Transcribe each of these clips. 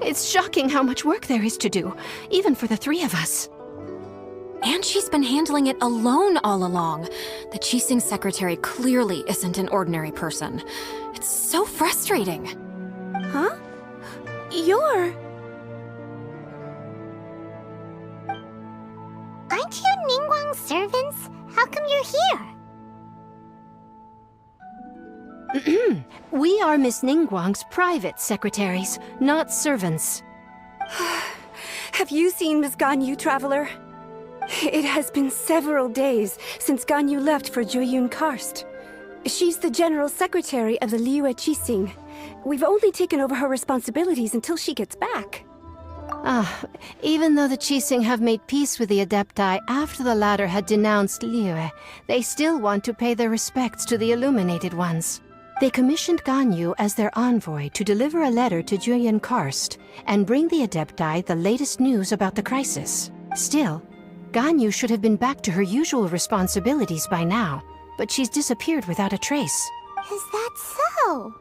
It's shocking how much work there is to do, even for the three of us. And she's been handling it alone all along. The Qixing secretary clearly isn't an ordinary person. It's so frustrating. Huh? You're... Aren't you Ningguang's servants? How come you're here? We are Miss Ningguang's private secretaries, not servants. Have you seen Miss Ganyu, Traveler? It has been several days since Ganyu left for Jueyun Karst. She's the general secretary of the Liyue Qixing. We've only taken over her responsibilities until she gets back. Even though the Qixing have made peace with the Adepti after the latter had denounced Liyue, they still want to pay their respects to the Illuminated Ones. They commissioned Ganyu as their envoy to deliver a letter to Jueyun Karst and bring the Adepti the latest news about the crisis. Still, Ganyu should have been back to her usual responsibilities by now, but she's disappeared without a trace. Is that so?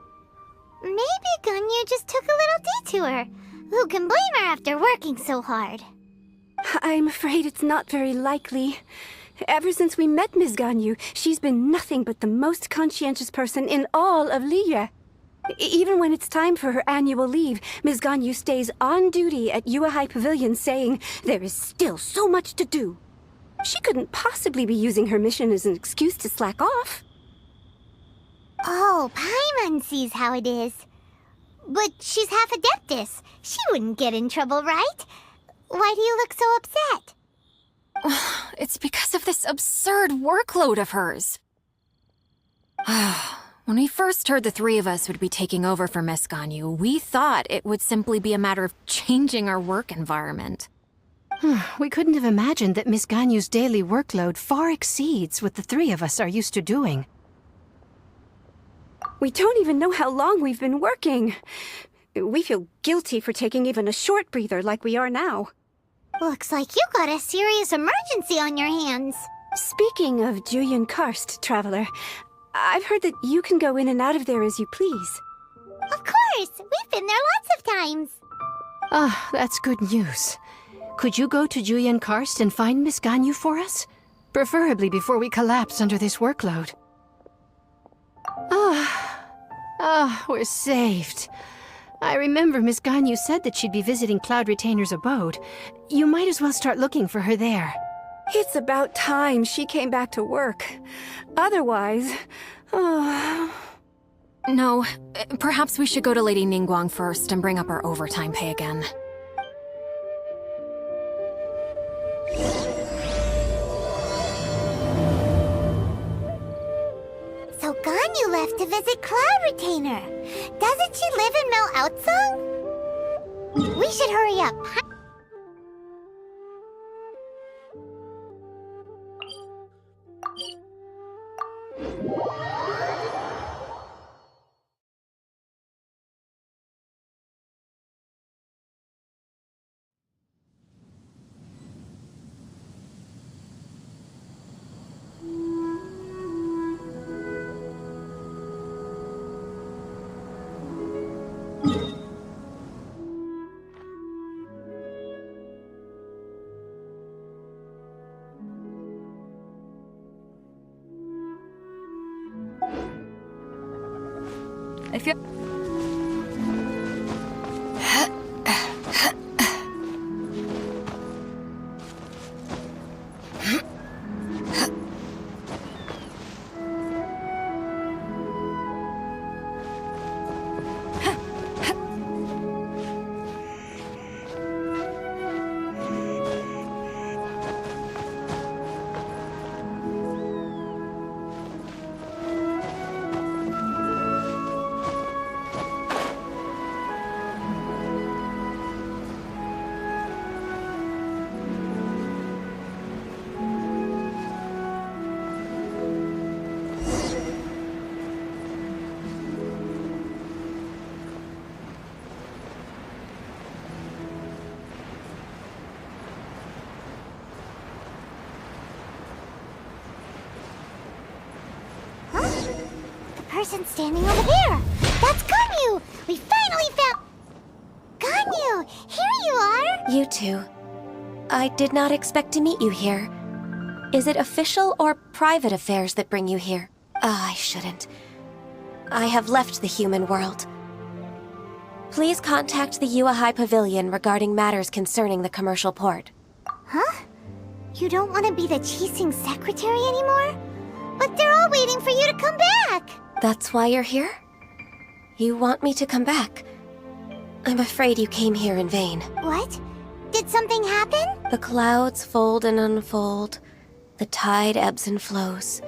Maybe Ganyu just took a little detour. Who can blame her after working so hard? I'm afraid it's not very likely. Ever since we met Ms. Ganyu, she's been nothing but the most conscientious person in all of Liyue. Even when it's time for her annual leave, Ms. Ganyu stays on duty at Yuehai Pavilion saying there is still so much to do. She couldn't possibly be using her mission as an excuse to slack off. Oh, Paimon sees how it is. But she's half Adeptus. She wouldn't get in trouble, right? Why do you look so upset? It's because of this absurd workload of hers. When we first heard the three of us would be taking over for Miss Ganyu, we thought it would simply be a matter of changing our work environment. We couldn't have imagined that Miss Ganyu's daily workload far exceeds what the three of us are used to doing. We don't even know how long we've been working. We feel guilty for taking even a short breather like we are now. Looks like you got a serious emergency on your hands. Speaking of Jueyun Karst, Traveler, I've heard that you can go in and out of there as you please. Of course! We've been there lots of times. That's good news. Could you go to Jueyun Karst and find Miss Ganyu for us? Preferably before we collapse under this workload. We're saved. I remember Miss Ganyu said that she'd be visiting Cloud Retainer's abode. You might as well start looking for her there. It's about time she came back to work. Otherwise... No, perhaps we should go to Lady Ningguang first and bring up our overtime pay again. So Ganyu left to visit Cloud Retainer. Doesn't she live in Mel Outsong? We should hurry up. I feel... Person standing over there! That's Ganyu! We finally found... Ganyu! Ganyu! Here you are! You two. I did not expect to meet you here. Is it official or private affairs that bring you here? I shouldn't. I have left the human world. Please contact the Yuehai Pavilion regarding matters concerning the commercial port. Huh? You don't want to be the Qixing secretary anymore? But they're all waiting for you to come back! That's why you're here? You want me to come back? I'm afraid you came here in vain. What? Did something happen? The clouds fold and unfold. The tide ebbs and flows.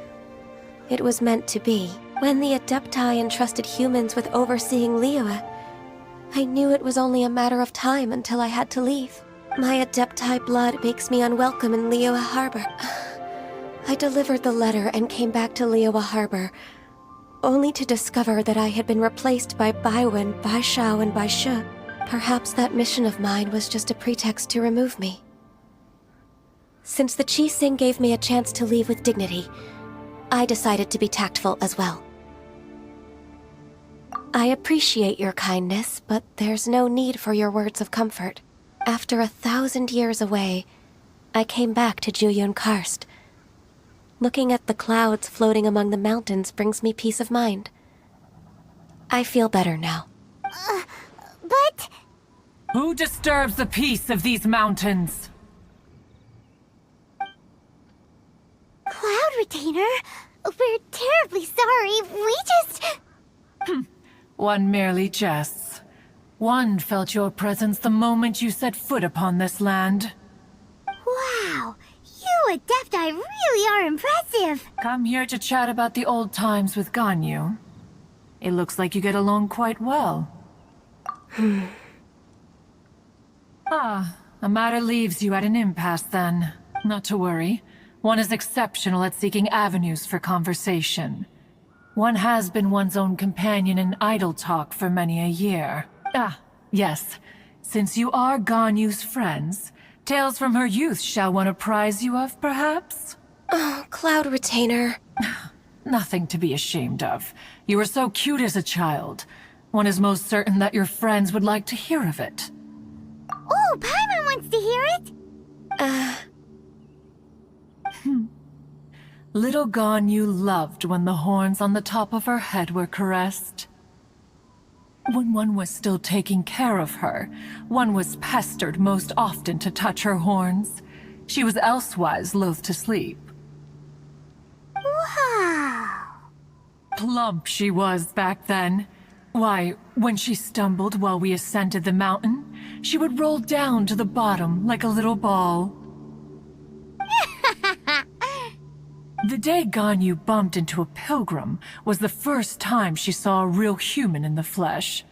It was meant to be. When the Adepti entrusted humans with overseeing Liyue, I knew it was only a matter of time until I had to leave. My Adepti blood makes me unwelcome in Liyue Harbor. I delivered the letter and came back to Liyue Harbor, only to discover that I had been replaced by Baiwen, Baishao, and Baishu. Perhaps that mission of mine was just a pretext to remove me. Since the Qixing gave me a chance to leave with dignity, I decided to be tactful as well. I appreciate your kindness, but there's no need for your words of comfort. After 1,000 years away, I came back to Jueyun Karst. Looking at the clouds floating among the mountains brings me peace of mind. I feel better now. But... Who disturbs the peace of these mountains? Cloud Retainer, we're terribly sorry. We just... One merely jests. One felt your presence the moment you set foot upon this land. Wow, you Adepti really are impressive. Come here to chat about the old times with Ganyu. It looks like you get along quite well. A matter leaves you at an impasse then. Not to worry. One is exceptional at seeking avenues for conversation. One has been one's own companion in idle talk for many a year. Yes. Since you are Ganyu's friends, tales from her youth shall one apprise you of, perhaps? Oh, Cloud Retainer. Nothing to be ashamed of. You were so cute as a child. One is most certain that your friends would like to hear of it. Oh, Paimon wants to hear it. Little Ganyu loved when the horns on the top of her head were caressed. When one was still taking care of her, one was pestered most often to touch her horns. She was elsewise loath to sleep. Wow. Plump she was back then. Why, when she stumbled while we ascended the mountain, she would roll down to the bottom like a little ball. The day Ganyu bumped into a pilgrim was the first time she saw a real human in the flesh.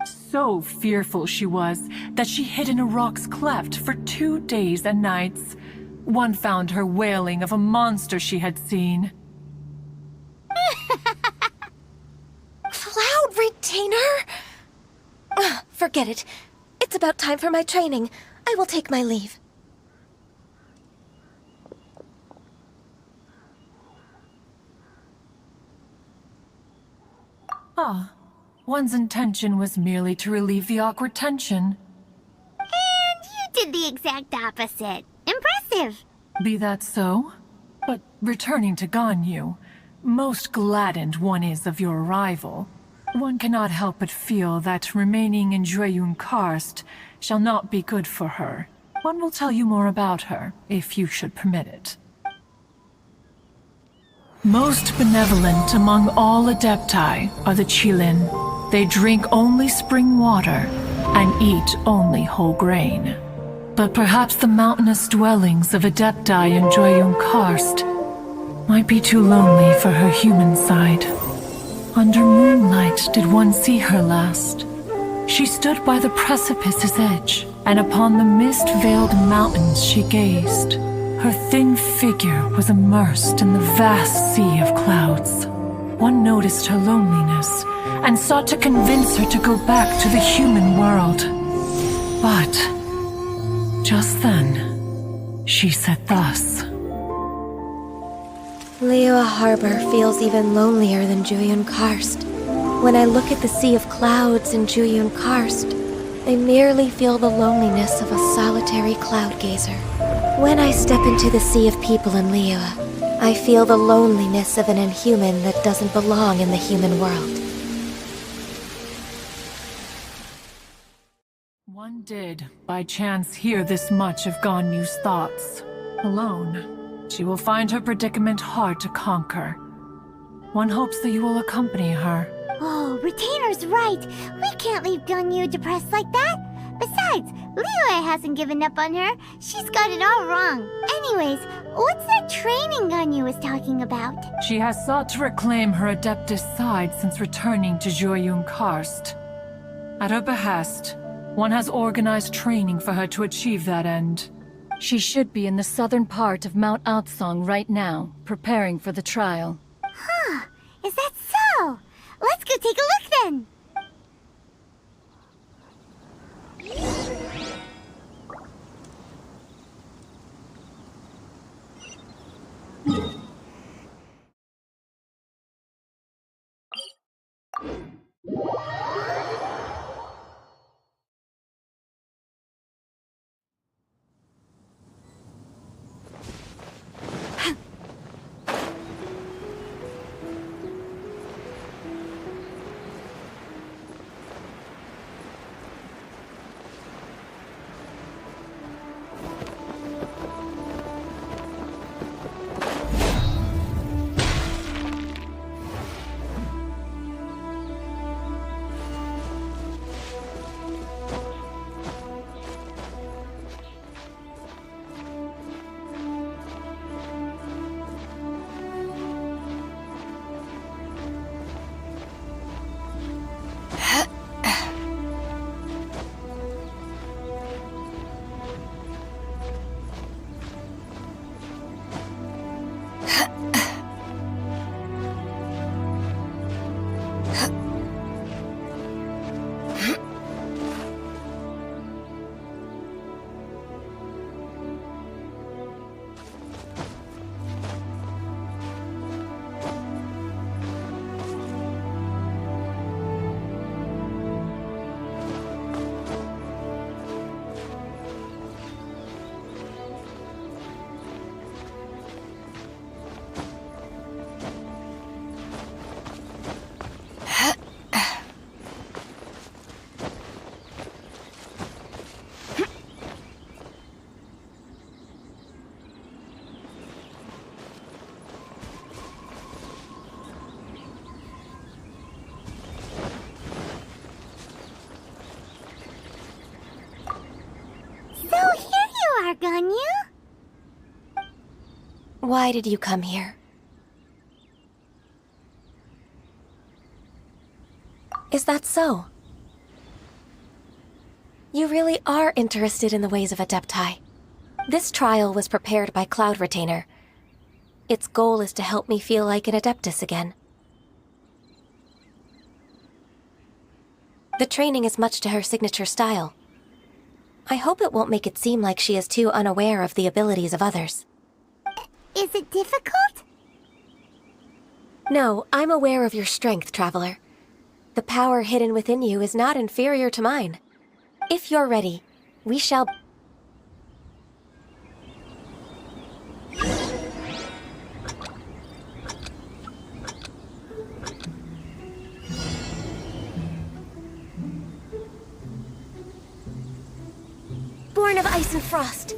So fearful she was that she hid in a rock's cleft for 2 days and nights. One found her wailing of a monster she had seen. Cloud Retainer? Forget it. It's about time for my training. I will take my leave. One's intention was merely to relieve the awkward tension. And you did the exact opposite. Impressive. Be that so? But returning to Ganyu, most gladdened one is of your arrival. One cannot help but feel that remaining in Jueyun Karst shall not be good for her. One will tell you more about her, if you should permit it. Most benevolent among all Adepti are the Qilin. They drink only spring water and eat only whole grain. But perhaps the mountainous dwellings of Adepti in Jueyun Karst might be too lonely for her human side. Under moonlight did one see her last. She stood by the precipice's edge, and upon the mist-veiled mountains she gazed. Her thin figure was immersed in the vast sea of clouds. One noticed her loneliness, and sought to convince her to go back to the human world. But just then, she said thus. Liyue Harbor feels even lonelier than Jueyun Karst. When I look at the sea of clouds in Jueyun Karst, I merely feel the loneliness of a solitary cloud gazer. When I step into the sea of people in Liyue, I feel the loneliness of an inhuman that doesn't belong in the human world. One did, by chance, hear this much of Ganyu's thoughts. Alone, she will find her predicament hard to conquer. One hopes that you will accompany her. Oh, Retainer's right. We can't leave Ganyu depressed like that. Besides, Liyue hasn't given up on her. She's got it all wrong. Anyways, what's that training Ganyu was talking about? She has sought to reclaim her Adeptus side since returning to Jueyun Karst. At her behest, one has organized training for her to achieve that end. She should be in the southern part of Mount Aotsong right now, preparing for the trial. Huh, is that so? Let's go take a look then! Ganyu? Why did you come here? Is that so? You really are interested in the ways of Adepti. This trial was prepared by Cloud Retainer. Its goal is to help me feel like an Adeptus again. The training is much to her signature style. I hope it won't make it seem like she is too unaware of the abilities of others. Is it difficult? No, I'm aware of your strength, Traveler. The power hidden within you is not inferior to mine. If you're ready, we shall... Born of ice and frost.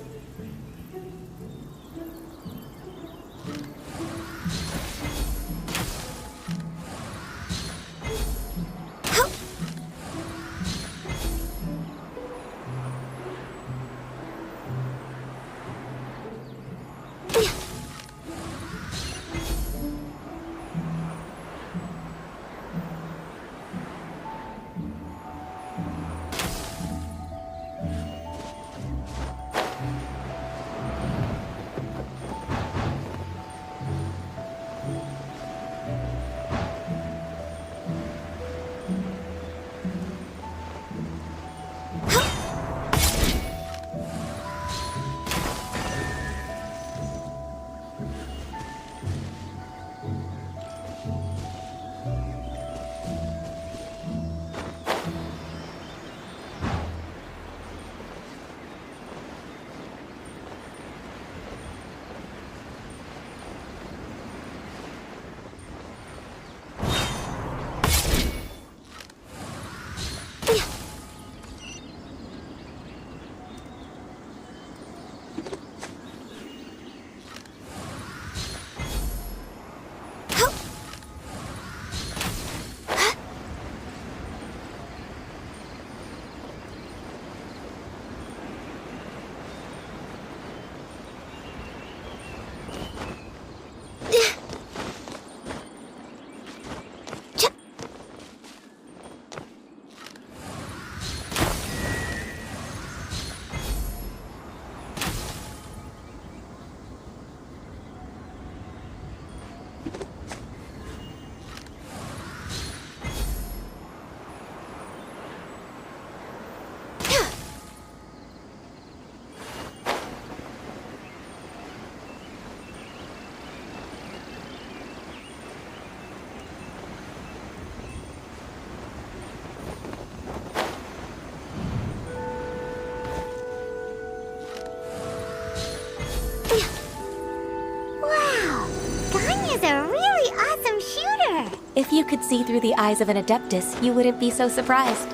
If you could see through the eyes of an Adeptus, you wouldn't be so surprised.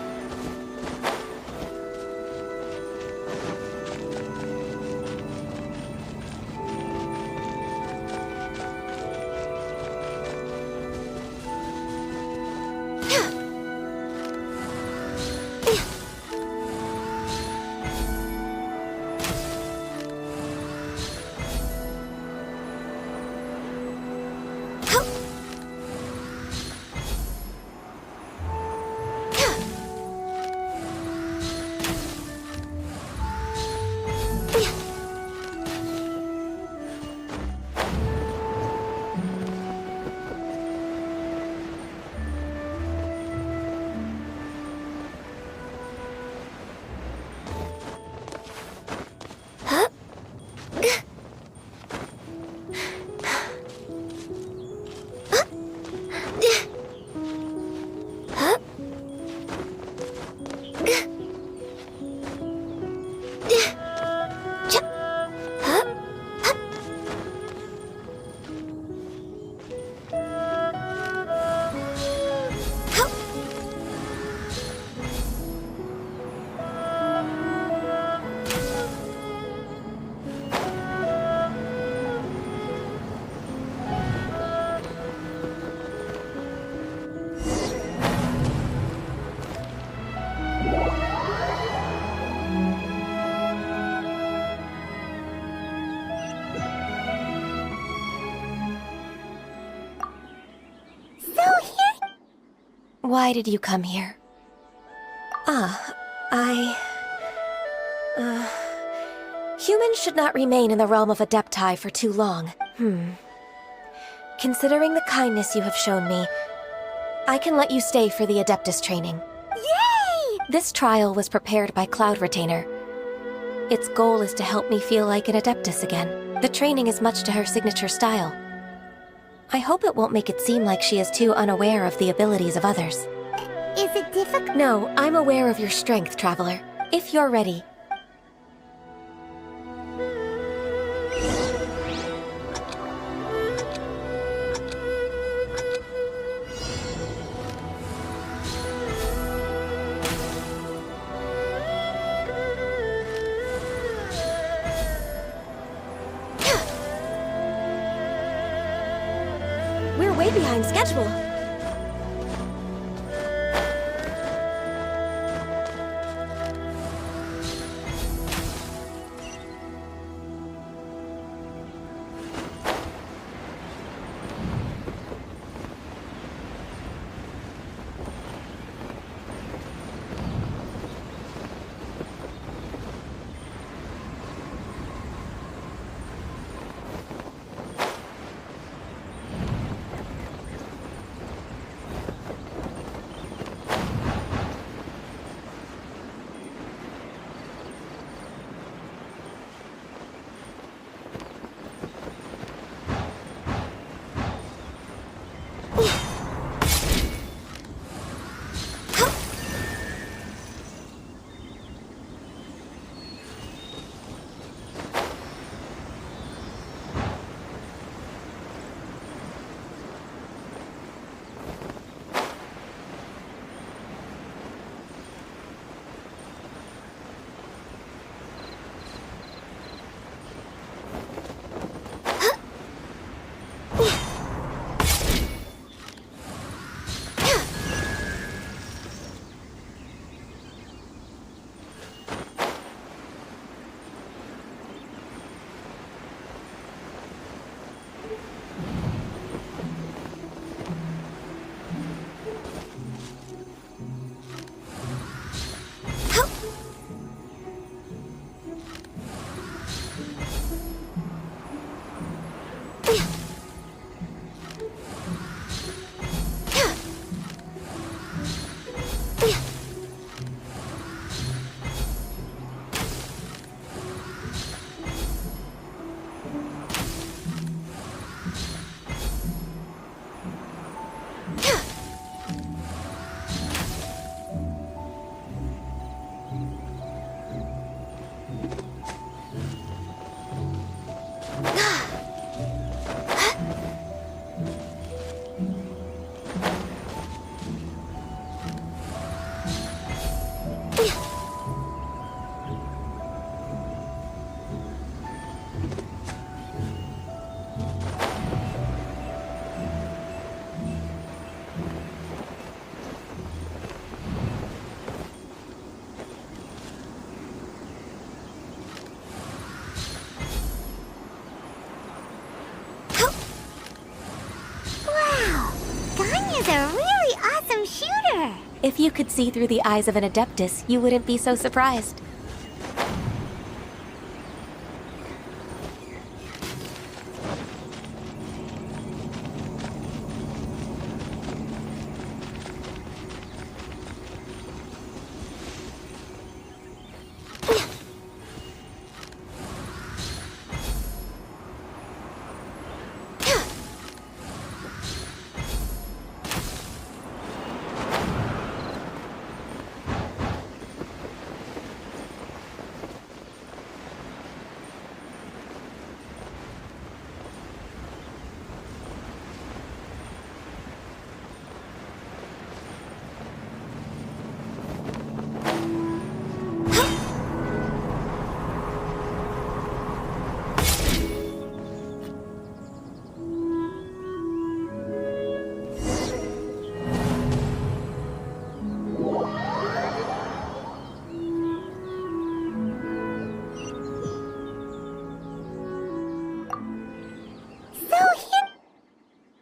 Why did you come here? Humans should not remain in the realm of Adepti for too long. Considering the kindness you have shown me, I can let you stay for the Adeptus training. Yay! This trial was prepared by Cloud Retainer. Its goal is to help me feel like an Adeptus again. The training is much to her signature style. I hope it won't make it seem like she is too unaware of the abilities of others. Is it difficult? No, I'm aware of your strength, Traveler. If you're ready. We're way behind schedule. Ganyu's a really awesome shooter. If you could see through the eyes of an Adeptus, you wouldn't be so surprised.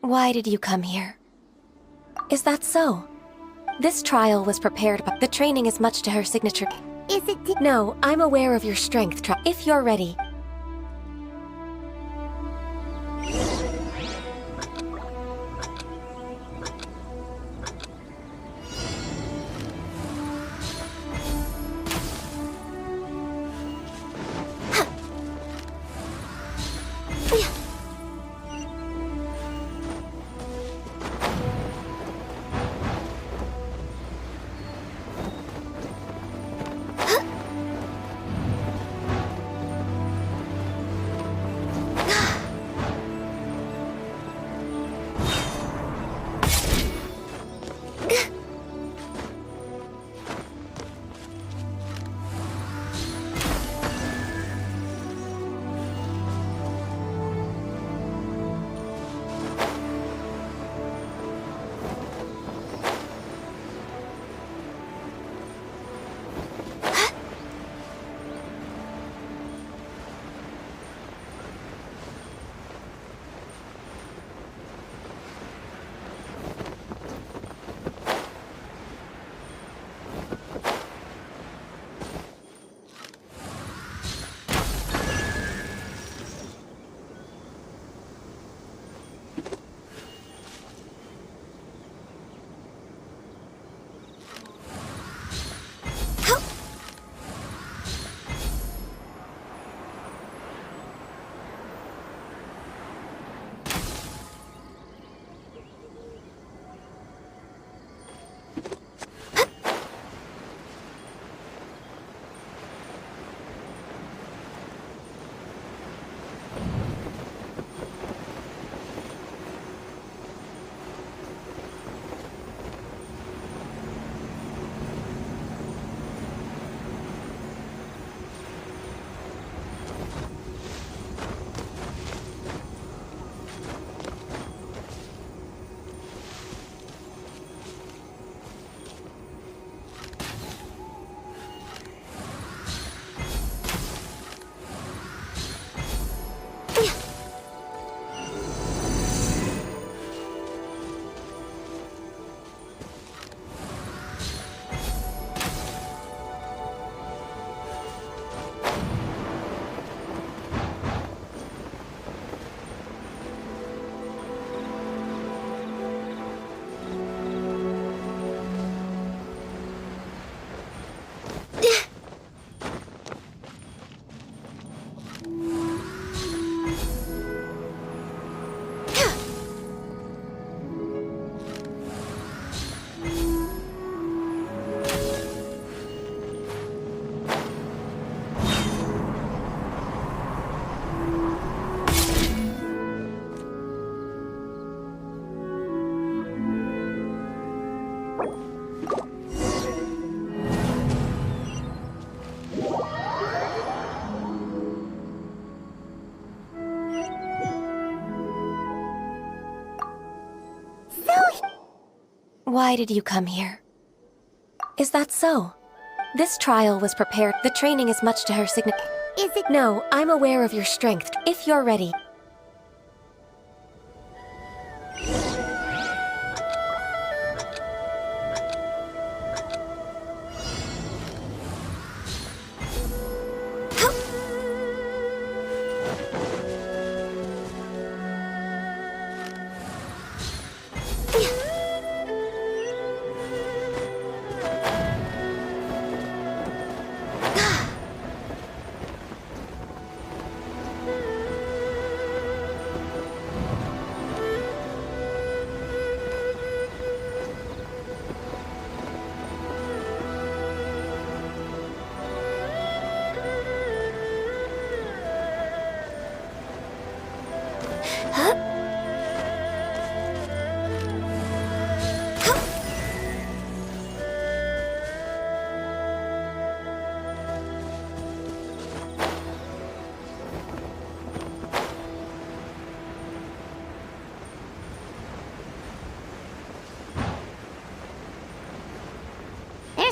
Why did you come here? Is that so? This trial was prepared, but the training is much to her signature. Is it to... No, I'm aware of your strength. If you're ready. Why did you come here? Is that so? This trial was prepared. The training is much to her signature. Is it... No, I'm aware of your strength. If you're ready.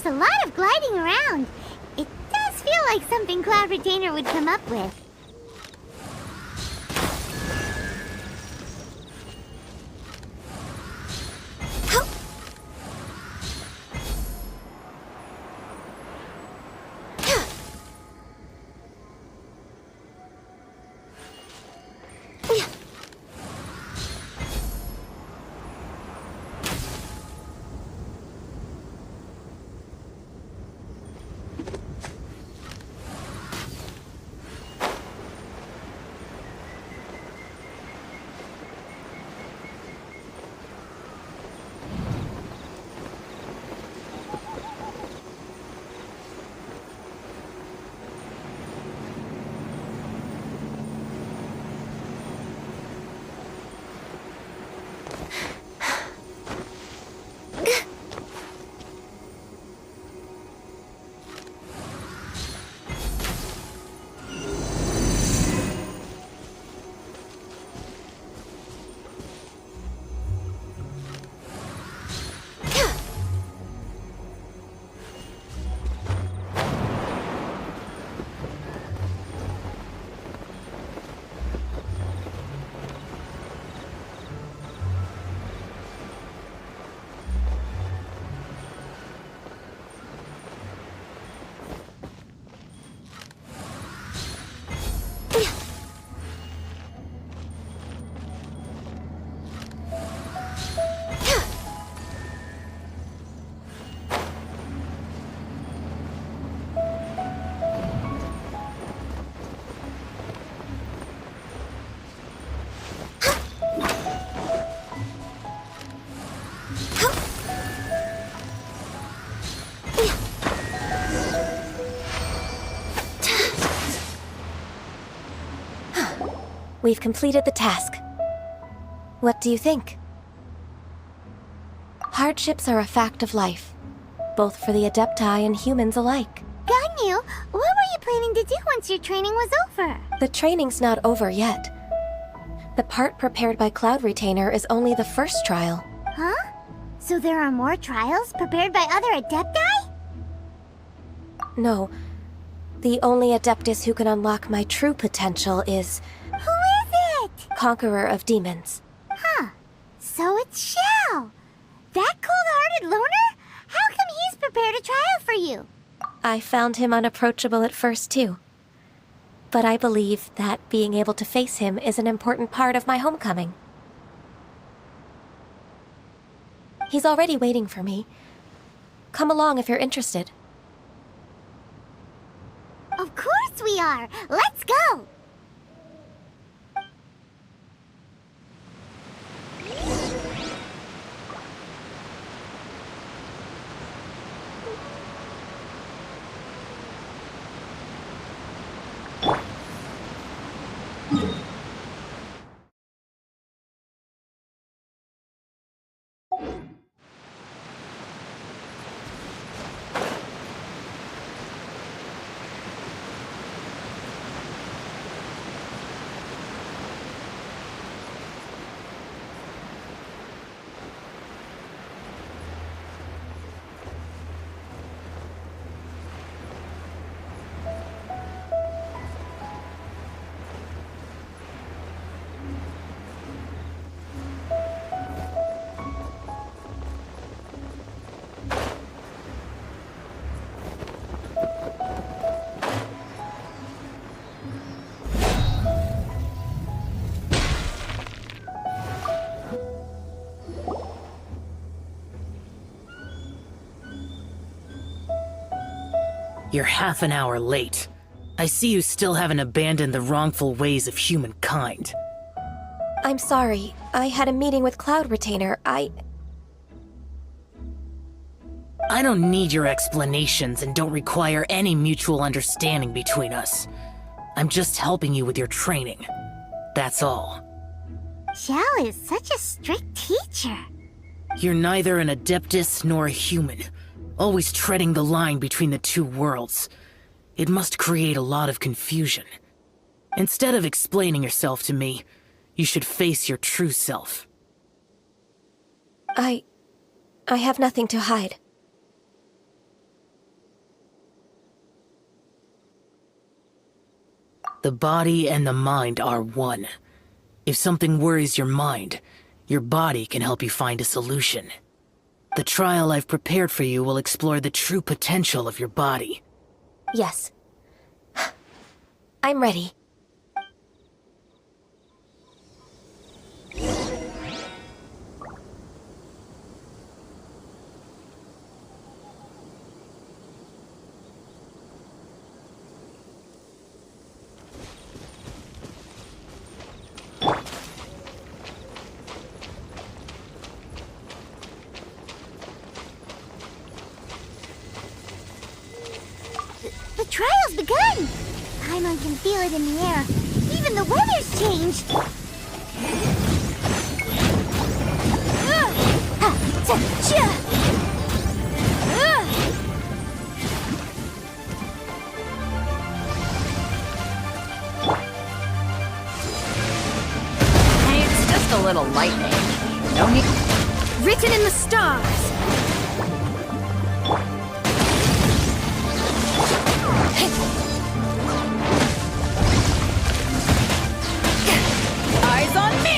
There's a lot of gliding around. It does feel like something Cloud Retainer would come up with. We've completed the task. What do you think? Hardships are a fact of life, both for the Adepti and humans alike. Ganyu, what were you planning to do once your training was over? The training's not over yet. The part prepared by Cloud Retainer is only the first trial. Huh? So there are more trials prepared by other Adepti? No. The only Adeptus who can unlock my true potential is Who is it? Conqueror of Demons. Huh. So it's Shao. That cold-hearted loner? How come he's prepared a trial for you? I found him unapproachable at first, too. But I believe that being able to face him is an important part of my homecoming. He's already waiting for me. Come along if you're interested. Of course we are. Let's go. You're half an hour late. I see you still haven't abandoned the wrongful ways of humankind. I'm sorry. I had a meeting with Cloud Retainer. I don't need your explanations and don't require any mutual understanding between us. I'm just helping you with your training. That's all. Shao is such a strict teacher. You're neither an Adeptus nor a human, always treading the line between the two worlds. It must create a lot of confusion. Instead of explaining yourself to me, you should face your true self. I have nothing to hide. The body and the mind are one. If something worries your mind, your body can help you find a solution. The trial I've prepared for you will explore the true potential of your body. Yes. I'm ready. The trial's begun! Paimon can feel it in the air. Even the weather's changed! Hey, it's just a little lightning. No need. Written in the stars! Eyes on me!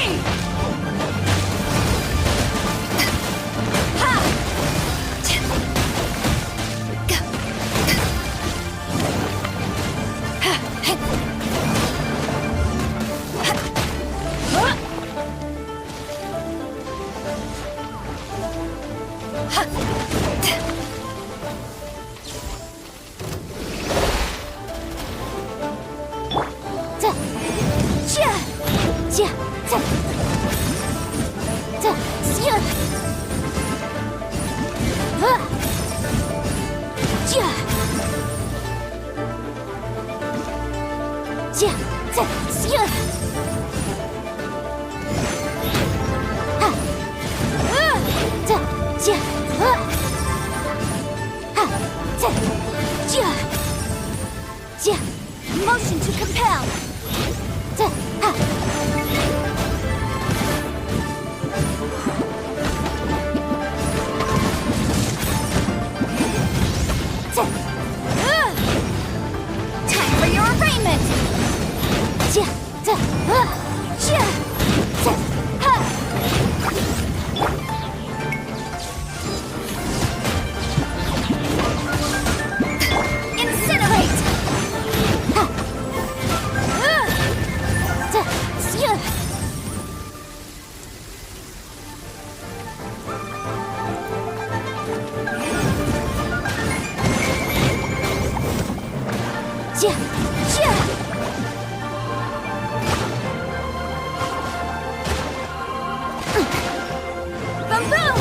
Motion to compel! Time for your arraignment! Incinerate! Boom boom!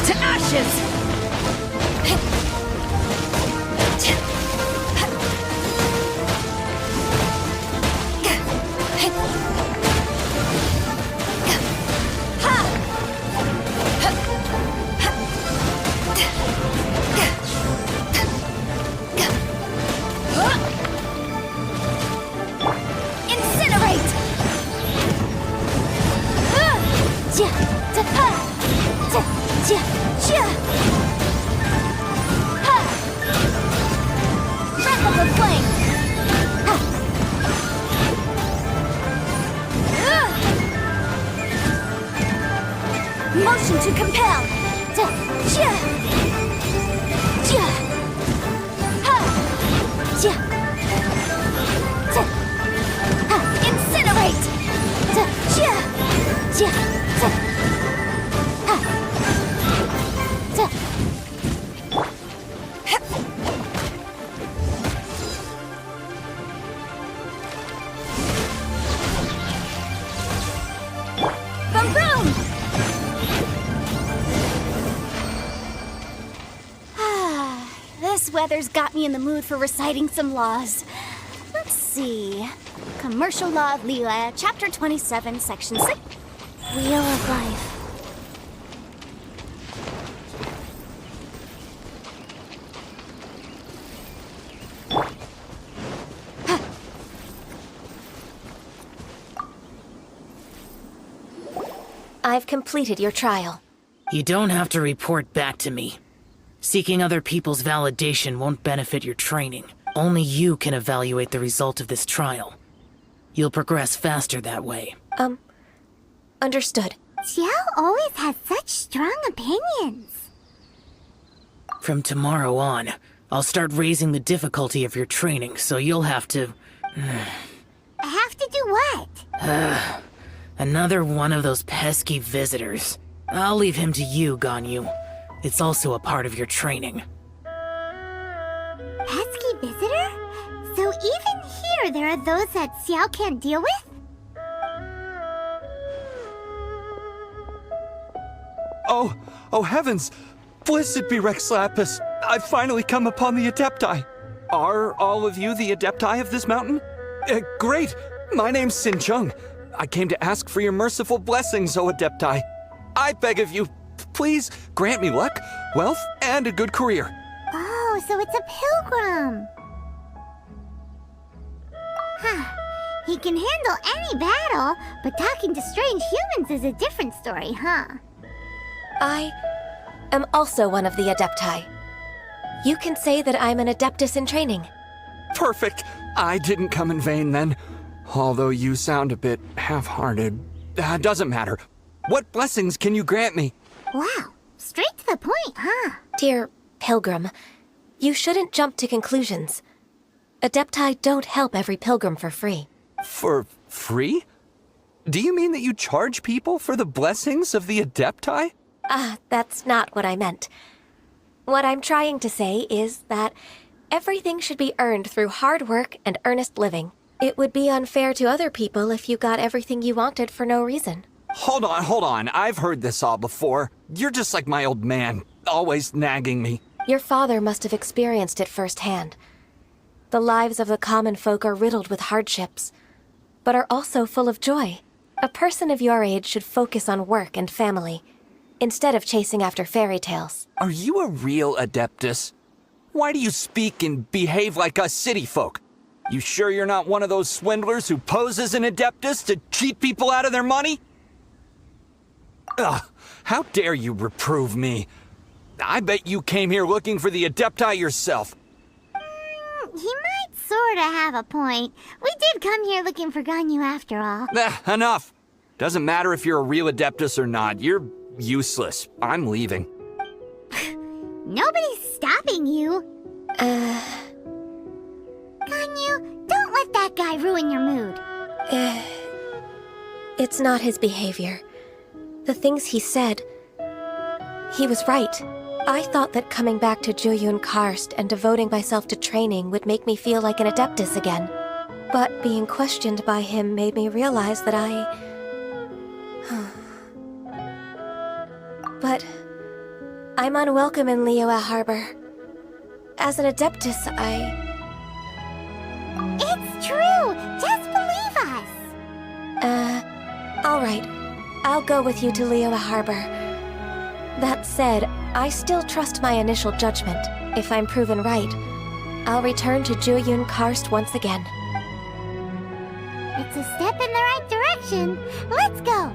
To ashes! Incinerate! Breath of the flame! Motion to compel! Incinerate! Boom boom! This weather's got me in the mood for reciting some laws. Let's see. Commercial Law of Liyue, Chapter 27, Section 6. Wheel of Life. I've completed your trial. You don't have to report back to me. Seeking other people's validation won't benefit your training. Only you can evaluate the result of this trial. You'll progress faster that way. Understood. Xiao always has such strong opinions. From tomorrow on, I'll start raising the difficulty of your training, so you'll have to... I have to do what? Another one of those pesky visitors. I'll leave him to you, Ganyu. It's also a part of your training. Pesky visitor? So even here there are those that Xiao can't deal with? Oh heavens! Blessed be Rex Lapis! I've finally come upon the Adepti! Are all of you the Adepti of this mountain? Great! My name's Sin Chung. I came to ask for your merciful blessings, O Adepti. I beg of you, please grant me luck, wealth, and a good career. Oh, so it's a pilgrim. Huh. He can handle any battle, but talking to strange humans is a different story, huh? I am also one of the Adepti. You can say that I'm an Adeptus in training. Perfect! I didn't come in vain then. Although you sound a bit half-hearted. Doesn't matter. What blessings can you grant me? Wow, straight to the point, huh? Dear Pilgrim, you shouldn't jump to conclusions. Adepti don't help every pilgrim for free. For free? Do you mean that you charge people for the blessings of the Adepti? That's not what I meant. What I'm trying to say is that everything should be earned through hard work and earnest living. It would be unfair to other people if you got everything you wanted for no reason. Hold on. I've heard this all before. You're just like my old man, always nagging me. Your father must have experienced it firsthand. The lives of the common folk are riddled with hardships, but are also full of joy. A person of your age should focus on work and family, instead of chasing after fairy tales. Are you a real Adeptus? Why do you speak and behave like us city folk? You sure you're not one of those swindlers who pose as an Adeptus to cheat people out of their money? Ugh, how dare you reprove me? I bet you came here looking for the Adepti yourself. He might sorta have a point. We did come here looking for Ganyu after all. Enough. Doesn't matter if you're a real Adeptus or not. You're useless. I'm leaving. Nobody's stopping you. Ganyu, don't let that guy ruin your mood. It's not his behavior. The things he said, he was right. I thought that coming back to Jueyun Karst and devoting myself to training would make me feel like an Adeptus again. But being questioned by him made me realize that But I'm unwelcome in Liyue Harbor. As an Adeptus, It's true! Just believe us! All right. I'll go with you to Liyue Harbor. That said, I still trust my initial judgment. If I'm proven right, I'll return to Jueyun Karst once again. It's a step in the right direction. Let's go!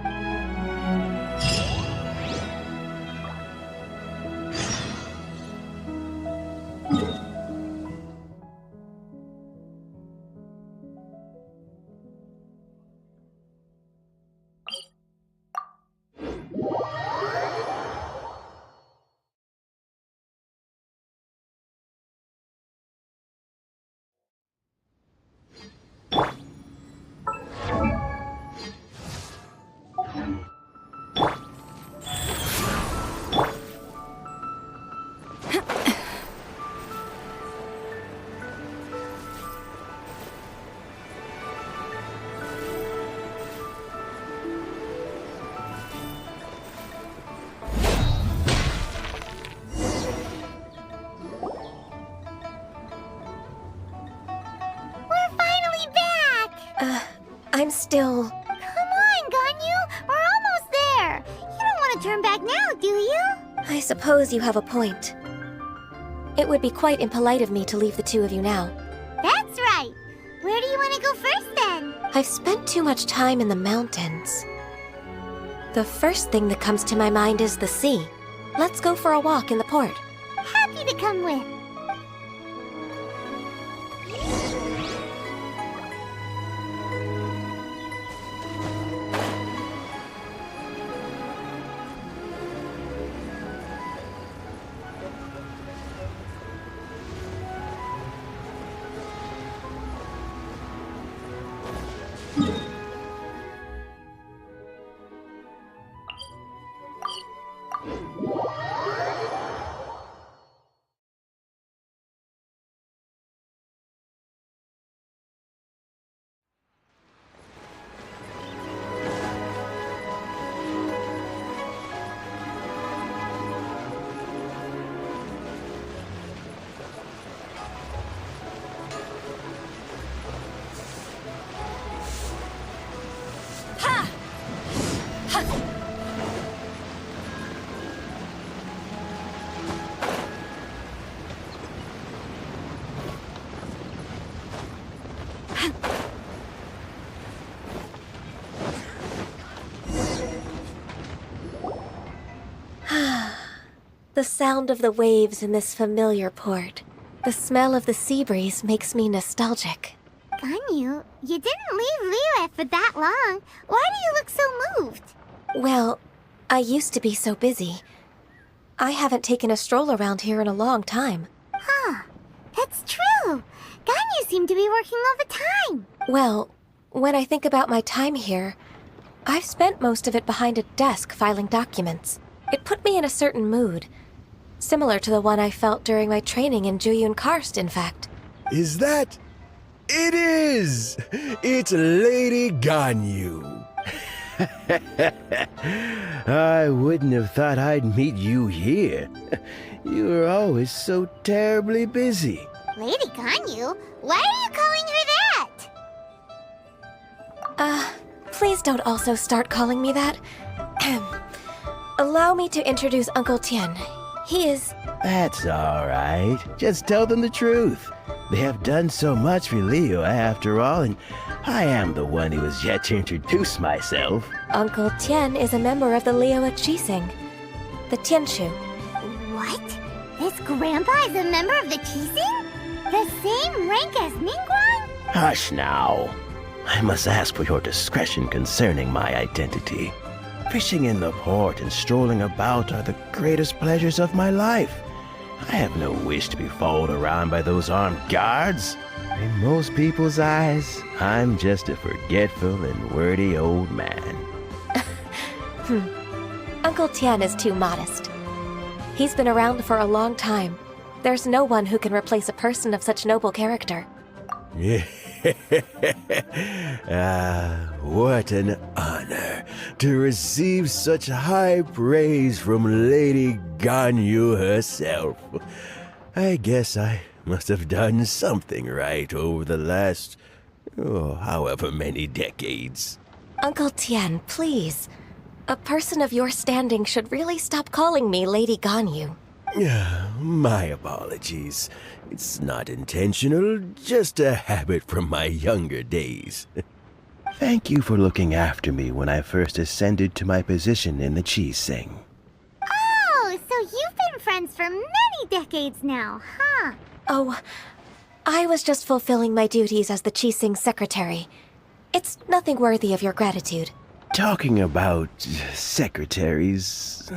I'm still... Come on, Ganyu! We're almost there! You don't want to turn back now, do you? I suppose you have a point. It would be quite impolite of me to leave the two of you now. That's right! Where do you want to go first, then? I've spent too much time in the mountains. The first thing that comes to my mind is the sea. Let's go for a walk in the port. Happy to come with. The sound of the waves in this familiar port. The smell of the sea breeze makes me nostalgic. Ganyu, you didn't leave Liyue for that long. Why do you look so moved? Well, I used to be so busy. I haven't taken a stroll around here in a long time. Huh. That's true. Ganyu seemed to be working all the time. Well, when I think about my time here, I've spent most of it behind a desk filing documents. It put me in a certain mood. Similar to the one I felt during my training in Juyun Karst, in fact. Is that... It is! It's Lady Ganyu. I wouldn't have thought I'd meet you here. You were always so terribly busy. Lady Ganyu? Why are you calling her that? Please don't also start calling me that. Allow me to introduce Uncle Tian. He is... That's all right. Just tell them the truth. They have done so much for Liyue after all, and I am the one who has yet to introduce myself. Uncle Tian is a member of the Liyue Qixing, the Tianshu. What? This grandpa is a member of the Qixing? The same rank as Ningguang? Hush now. I must ask for your discretion concerning my identity. Fishing in the port and strolling about are the greatest pleasures of my life. I have no wish to be followed around by those armed guards. In most people's eyes, I'm just a forgetful and wordy old man. Uncle Tian is too modest. He's been around for a long time. There's no one who can replace a person of such noble character. What an honor to receive such high praise from Lady Ganyu herself. I guess I must have done something right over the last, however many decades. Uncle Tian, please. A person of your standing should really stop calling me Lady Ganyu. My apologies. It's not intentional, just a habit from my younger days. Thank you for looking after me when I first ascended to my position in the Qixing. Oh, so you've been friends for many decades now, huh? Oh, I was just fulfilling my duties as the Qixing secretary. It's nothing worthy of your gratitude. Talking about secretaries...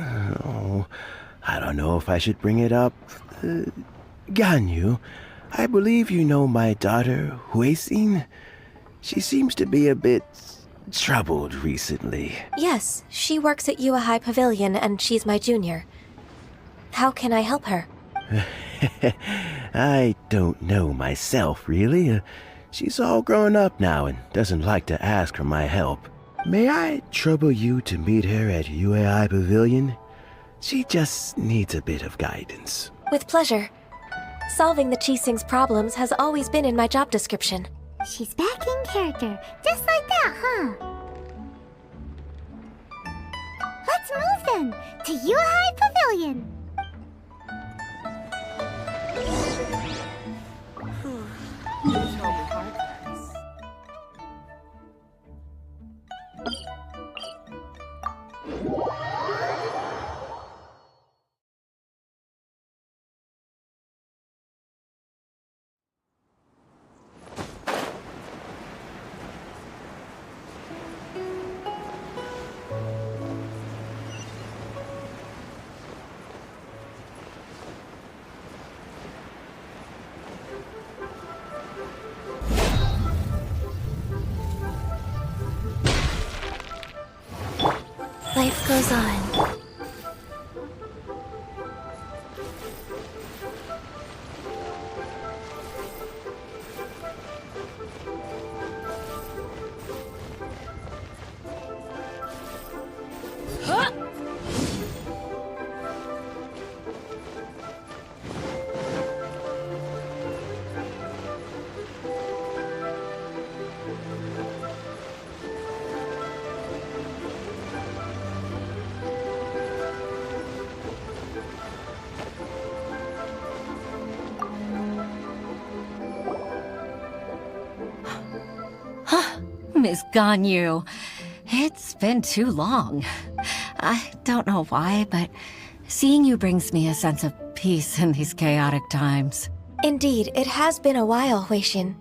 I don't know if I should bring it up. Ganyu, I believe you know my daughter, Huixin. She seems to be a bit troubled recently. Yes, she works at Yua High Pavilion and she's my junior. How can I help her? I don't know myself, really. She's all grown up now and doesn't like to ask for my help. May I trouble you to meet her at Yua High Pavilion? She just needs a bit of guidance. With pleasure. Solving the Qixing's problems has always been in my job description. She's back in character, just like that, huh? Let's move then, to Yua High Pavilion. life goes on. Miss Ganyu, it's been too long. I don't know why, but seeing you brings me a sense of peace in these chaotic times. Indeed, it has been a while, Huixin.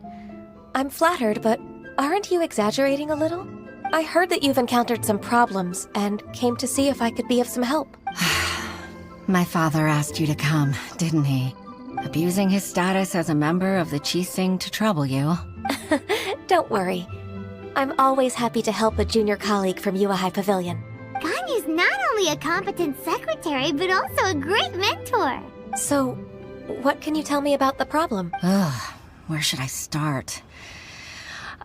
I'm flattered, but aren't you exaggerating a little? I heard that you've encountered some problems and came to see if I could be of some help. My father asked you to come, didn't he? Abusing his status as a member of the Qixing to trouble you. Don't worry. I'm always happy to help a junior colleague from Yuehai Pavilion. Ganyu's not only a competent secretary, but also a great mentor. So, what can you tell me about the problem? Where should I start?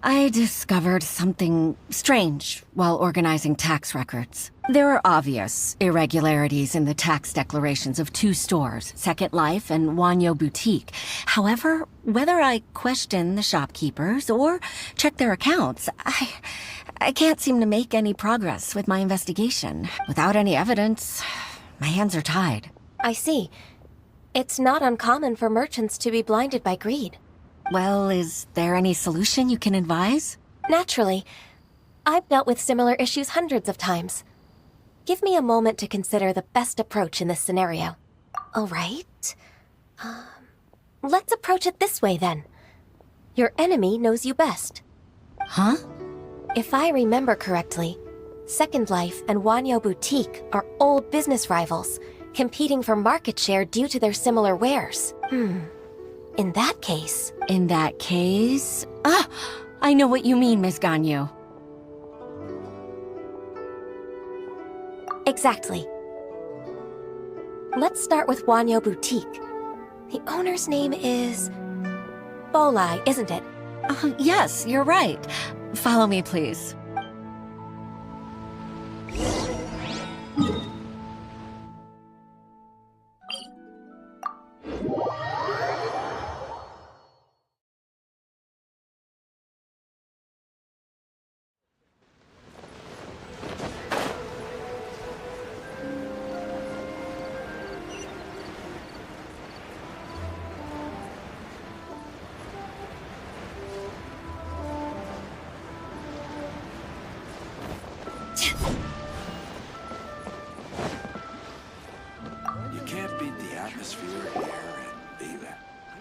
I discovered something strange while organizing tax records. There are obvious irregularities in the tax declarations of two stores, Second Life and Wanyo Boutique. However, whether I question the shopkeepers or check their accounts, I can't seem to make any progress with my investigation. Without any evidence, my hands are tied. I see. It's not uncommon for merchants to be blinded by greed. Well, is there any solution you can advise? Naturally. I've dealt with similar issues hundreds of times. Give me a moment to consider the best approach in this scenario. All right. Let's approach it this way, then. Your enemy knows you best. Huh? If I remember correctly, Second Life and Wanyo Boutique are old business rivals, competing for market share due to their similar wares. In that case... I know what you mean, Miss Ganyu. Exactly. Let's start with Wanyo Boutique. The owner's name is... Bolai, isn't it? Yes, you're right. Follow me, please. You can't beat the atmosphere, air, and leave it.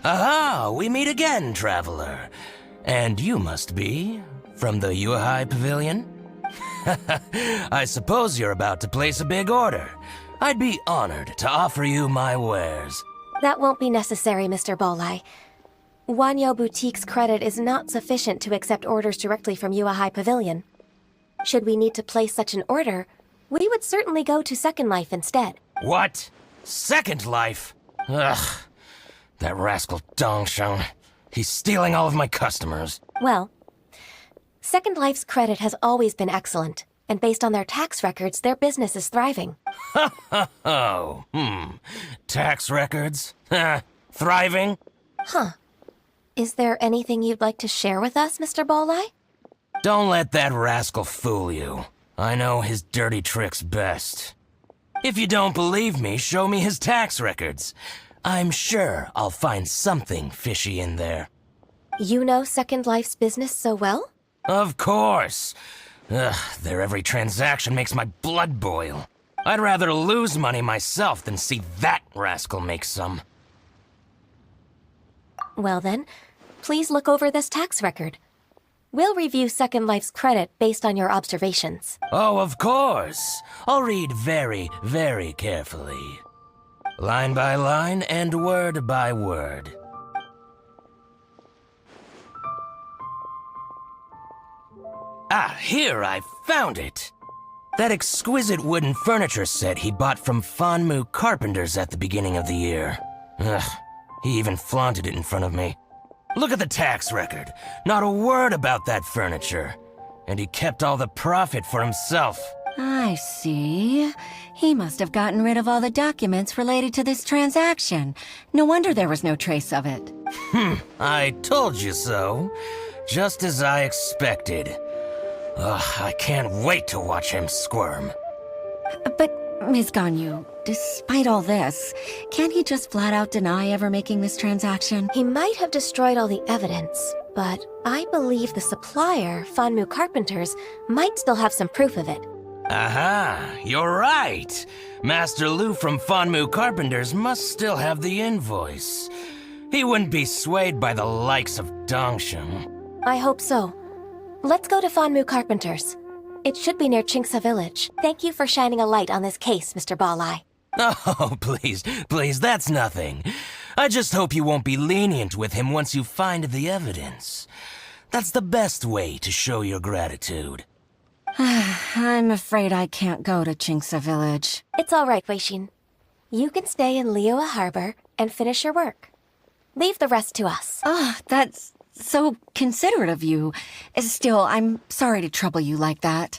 Aha! We meet again, traveler. And you must be from the Yuehai Pavilion? I suppose you're about to place a big order. I'd be honored to offer you my wares. That won't be necessary, Mr. Bolai. Wanyo Boutique's credit is not sufficient to accept orders directly from Yuehai Pavilion. Should we need to place such an order, we would certainly go to Second Life instead. What? Second Life? Ugh. That rascal Dongsheng. He's stealing all of my customers. Well, Second Life's credit has always been excellent, and based on their tax records, their business is thriving. Tax records? Thriving? Huh. Is there anything you'd like to share with us, Mr. Bolai? Don't let that rascal fool you. I know his dirty tricks best. If you don't believe me, show me his tax records. I'm sure I'll find something fishy in there. You know Second Life's business so well? Of course. Ugh, their every transaction makes my blood boil. I'd rather lose money myself than see that rascal make some. Well then, please look over this tax record. We'll review Second Life's credit based on your observations. Oh, of course. I'll read very, very carefully. Line by line and word by word. Ah, here, I found it. That exquisite wooden furniture set he bought from Fanmu Carpenters at the beginning of the year. Ugh, he even flaunted it in front of me. Look at the tax record. Not a word about that furniture. And he kept all the profit for himself. I see. He must have gotten rid of all the documents related to this transaction. No wonder there was no trace of it. I told you so. Just as I expected. Ugh, I can't wait to watch him squirm. But, Ms. Ganyu, despite all this, can't he just flat out deny ever making this transaction? He might have destroyed all the evidence, but I believe the supplier, Fanmu Carpenters, might still have some proof of it. Aha, you're right. Master Lu from Fanmu Carpenters must still have the invoice. He wouldn't be swayed by the likes of Dongsheng. I hope so. Let's go to Fanmu Carpenters. It should be near Chingsa Village. Thank you for shining a light on this case, Mr. Balai. Oh, please, that's nothing. I just hope you won't be lenient with him once you find the evidence. That's the best way to show your gratitude. I'm afraid I can't go to Chingsa Village. It's all right, Weishin. You can stay in Liyue Harbor and finish your work. Leave the rest to us. That's so considerate of you. Still, I'm sorry to trouble you like that.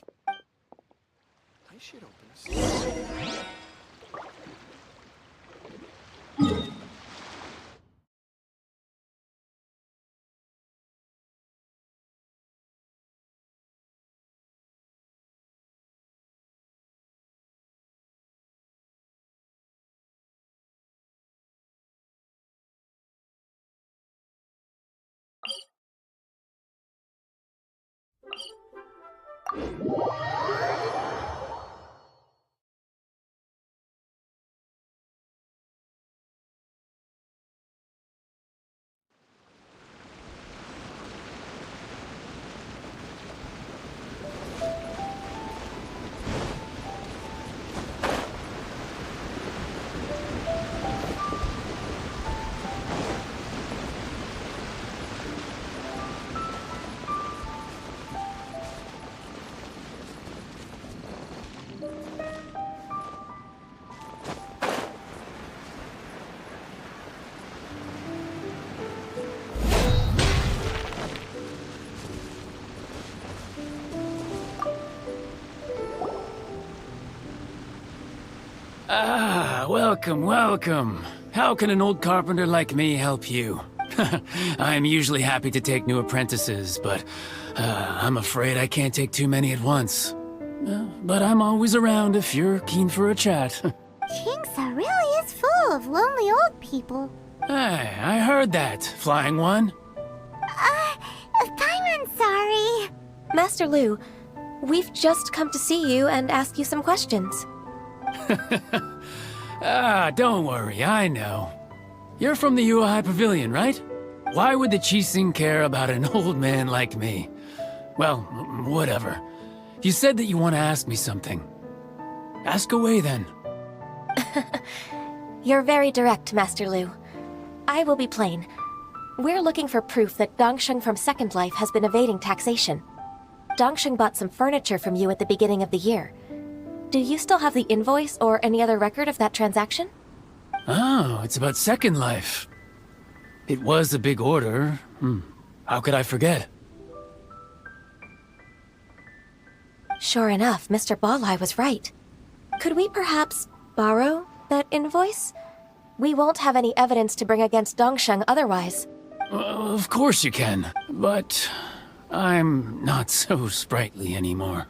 Welcome. How can an old carpenter like me help you? I'm usually happy to take new apprentices, but I'm afraid I can't take too many at once. But I'm always around if you're keen for a chat. Chingsa really is full of lonely old people. Hey, I heard that, Flying One. I'm sorry. Master Lu, we've just come to see you and ask you some questions. Don't worry, I know. You're from the Yuehai Pavilion, right? Why would the Qixing care about an old man like me? Well, whatever. You said that you want to ask me something. Ask away, then. You're very direct, Master Lu. I will be plain. We're looking for proof that Dongsheng from Second Life has been evading taxation. Dongsheng bought some furniture from you at the beginning of the year. Do you still have the invoice or any other record of that transaction? Oh, it's about Second Life. It was a big order. How could I forget? Sure enough, Mr. Balai was right. Could we perhaps borrow that invoice? We won't have any evidence to bring against Dongsheng otherwise. Of course you can, but I'm not so sprightly anymore.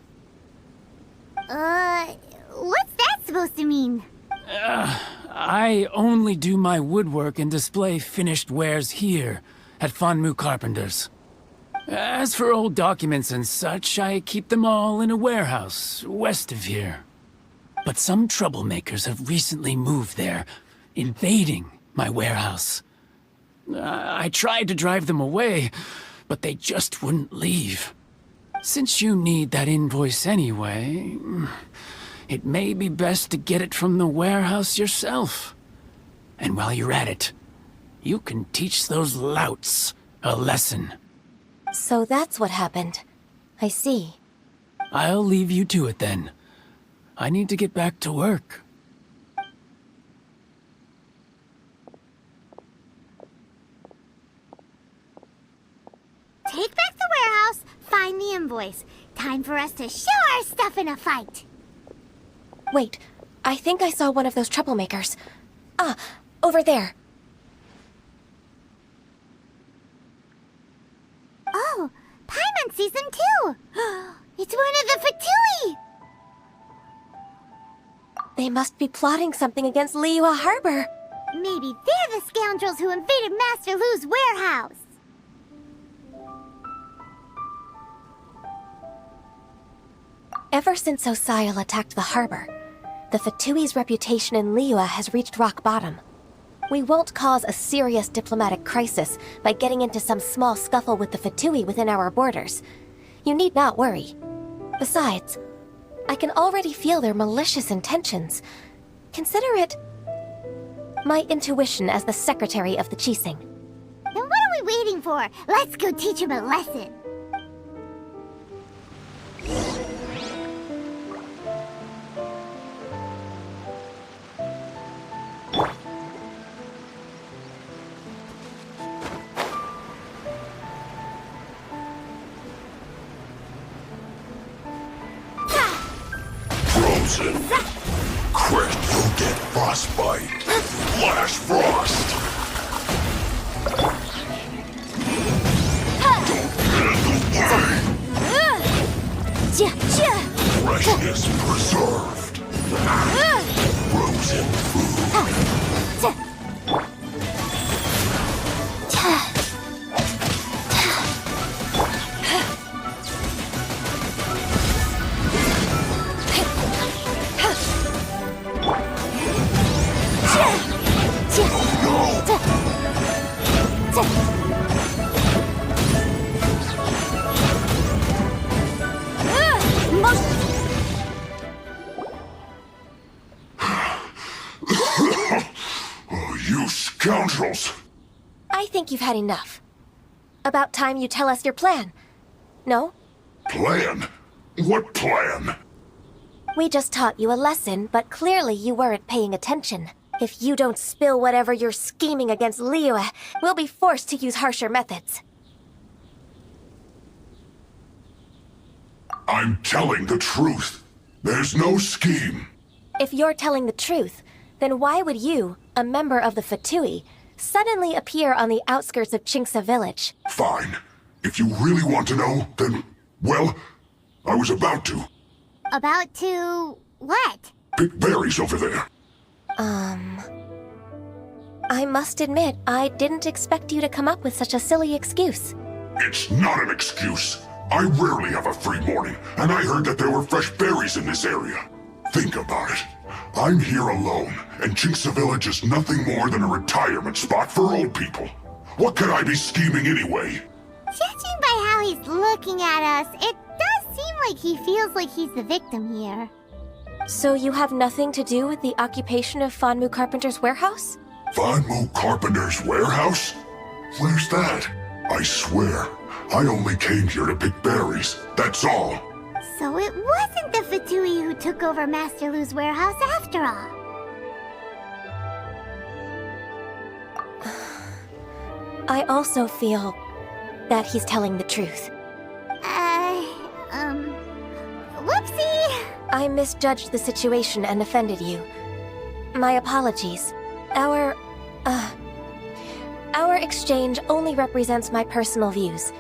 What's that supposed to mean? I only do my woodwork and display finished wares here, at Fanmu Carpenters. As for old documents and such, I keep them all in a warehouse, west of here. But some troublemakers have recently moved there, invading my warehouse. I tried to drive them away, but they just wouldn't leave. Since you need that invoice anyway, it may be best to get it from the warehouse yourself. And while you're at it, you can teach those louts a lesson. So that's what happened. I see. I'll leave you to it then. I need to get back to work. Take back the warehouse, find the invoice. Time for us to show our stuff in a fight. Wait, I think I saw one of those troublemakers. Ah, over there. Oh, Paimon Season 2! It's one of the Fatui! They must be plotting something against Liyue Harbor. Maybe they're the scoundrels who invaded Master Lu's warehouse. Ever since Osial attacked the harbor, the Fatui's reputation in Liyue has reached rock bottom. We won't cause a serious diplomatic crisis by getting into some small scuffle with the Fatui within our borders. You need not worry. Besides, I can already feel their malicious intentions. Consider it my intuition as the secretary of the Qixing. Then what are we waiting for? Let's go teach him a lesson. Frozen. Crit, you'll get frostbite. Flash frost. Don't get in the way. Freshness preserved. Frozen food. You scoundrels! I think you've had enough. About time you tell us your plan. No? Plan? What plan? We just taught you a lesson, but clearly you weren't paying attention. If you don't spill whatever you're scheming against Liyue, we'll be forced to use harsher methods. I'm telling the truth. There's no scheme. If you're telling the truth, then why would you, a member of the Fatui, suddenly appear on the outskirts of Qingce village? Fine. If you really want to know, then, well, I was about to. About to... what? Pick berries over there. I must admit, I didn't expect you to come up with such a silly excuse. It's not an excuse. I rarely have a free morning, and I heard that there were fresh berries in this area. Think about it. I'm here alone, and Qingce Village is nothing more than a retirement spot for old people. What could I be scheming anyway? Judging by how he's looking at us, it does seem like he feels like he's the victim here. So you have nothing to do with the occupation of Fanmu Carpenter's warehouse? Fanmu Carpenter's warehouse? Where's that? I swear, I only came here to pick berries, that's all. So it wasn't the Fatui who took over Master Lu's warehouse after all. I also feel that he's telling the truth. Whoopsie! I misjudged the situation and offended you. My apologies. Our exchange only represents my personal views.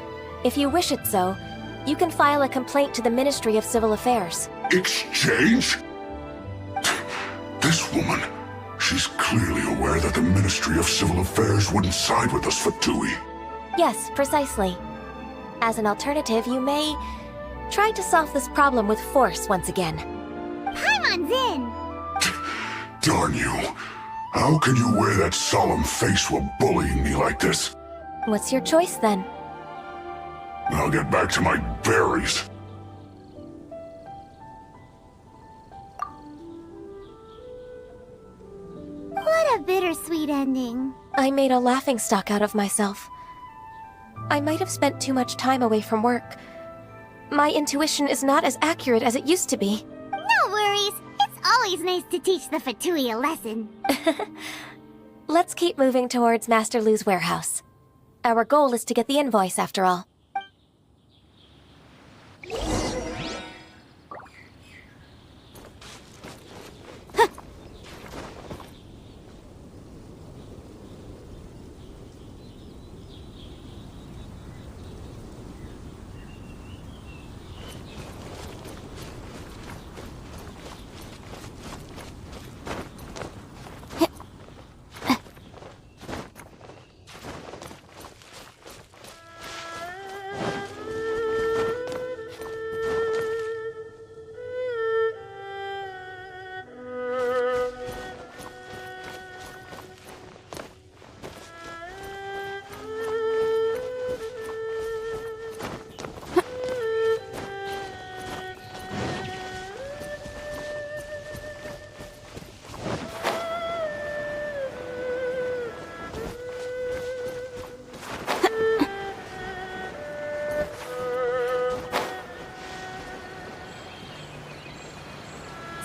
If you wish it so, you can file a complaint to the Ministry of Civil Affairs. Exchange? This woman, she's clearly aware that the Ministry of Civil Affairs wouldn't side with us Fatui. Yes, precisely. As an alternative, you may try to solve this problem with force once again. Paimon's in! Darn you. How can you wear that solemn face while bullying me like this? What's your choice then? I'll get back to my berries. What a bittersweet ending. I made a laughingstock out of myself. I might have spent too much time away from work. My intuition is not as accurate as it used to be. No worries. always nice to teach the Fatui a lesson. Let's keep moving towards Master Lu's warehouse. Our goal is to get the invoice, after all.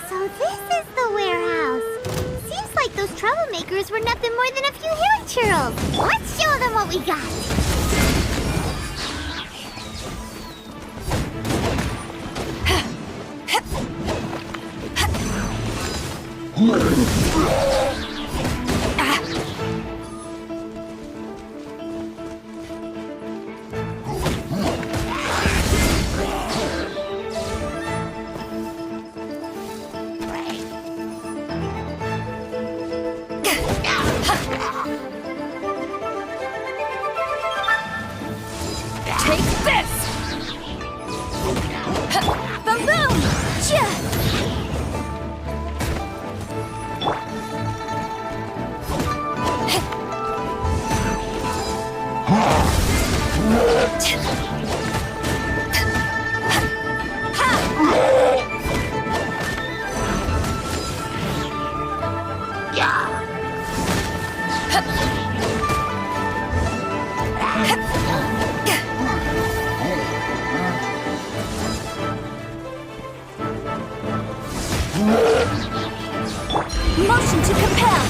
So this is the warehouse. Seems like those troublemakers were nothing more than a few hilly churls. Let's show them what we got. Take this! Boom boom! Motion to compel!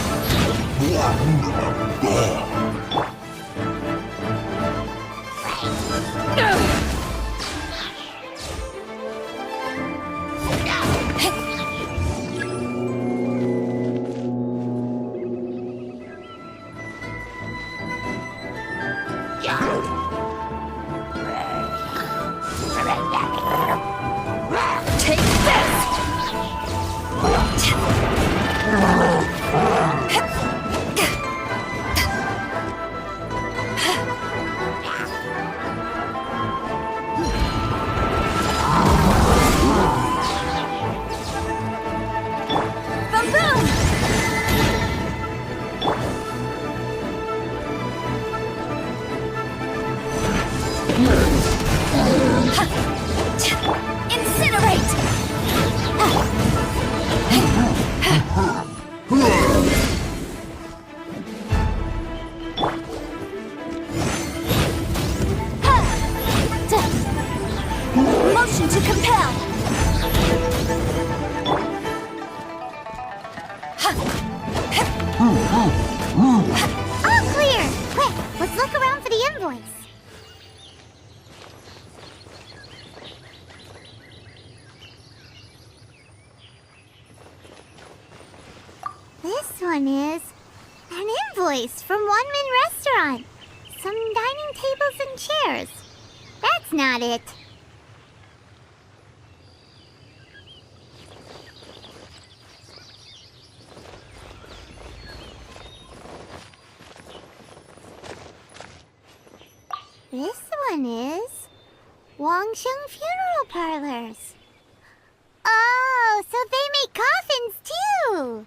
Take this! Boom boom! Incinerate! Motion to compel! All clear! Quick, let's look around for the invoice. This one is an invoice from One Min Restaurant. Some dining tables and chairs. That's not it. This one is Wangsheng Funeral Parlors. Oh, so they make coffins too!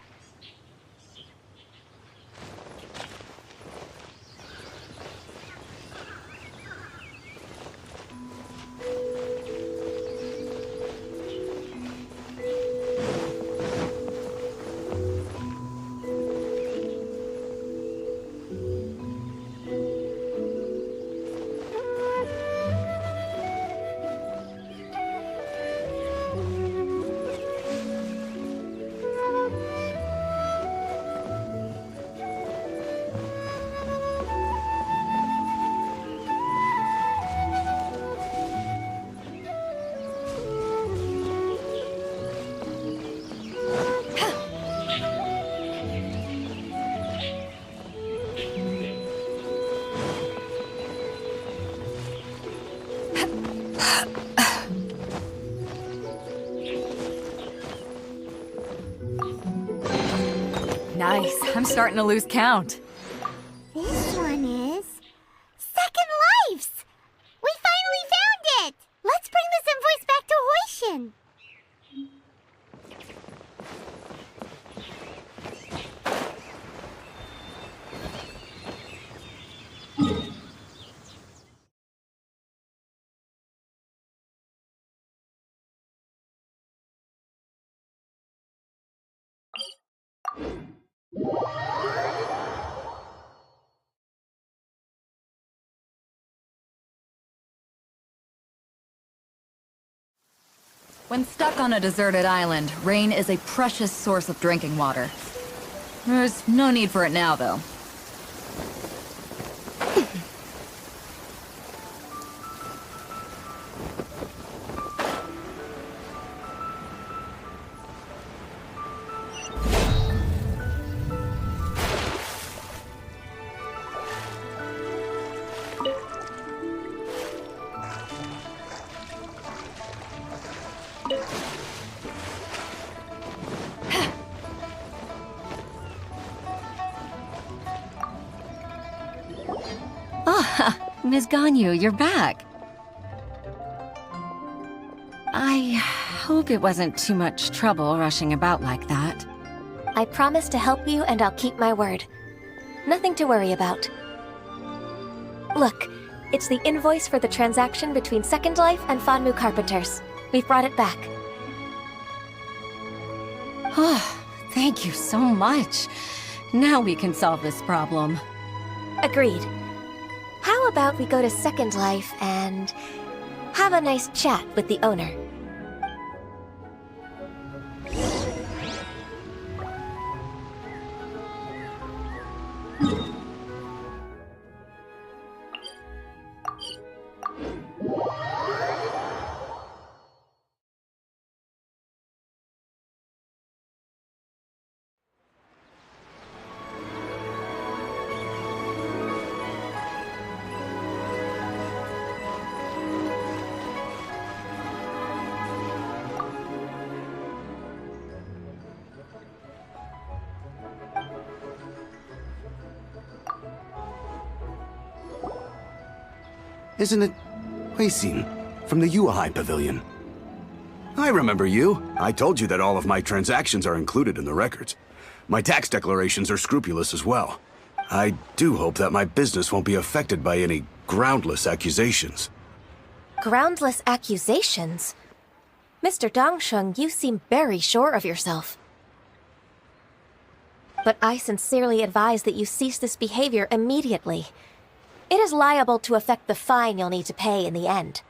I'm starting to lose count. This one is... Second Lives! We finally found it! Let's bring this invoice back to Hoishin. When stuck on a deserted island, rain is a precious source of drinking water. There's no need for it now, though. Ms. Ganyu, you're back. I hope it wasn't too much trouble rushing about like that. I promise to help you and I'll keep my word. Nothing to worry about. Look, it's the invoice for the transaction between Second Life and Fanmu Carpenters. We've brought it back. Oh, thank you so much. Now we can solve this problem. Agreed. How about we go to Second Life and have a nice chat with the owner? Isn't it Huixin from the Yuehai Pavilion? I remember you. I told you that all of my transactions are included in the records. My tax declarations are scrupulous as well. I do hope that my business won't be affected by any groundless accusations. Groundless accusations? Mr. Dongsheng, you seem very sure of yourself. But I sincerely advise that you cease this behavior immediately. It is liable to affect the fine you'll need to pay in the end.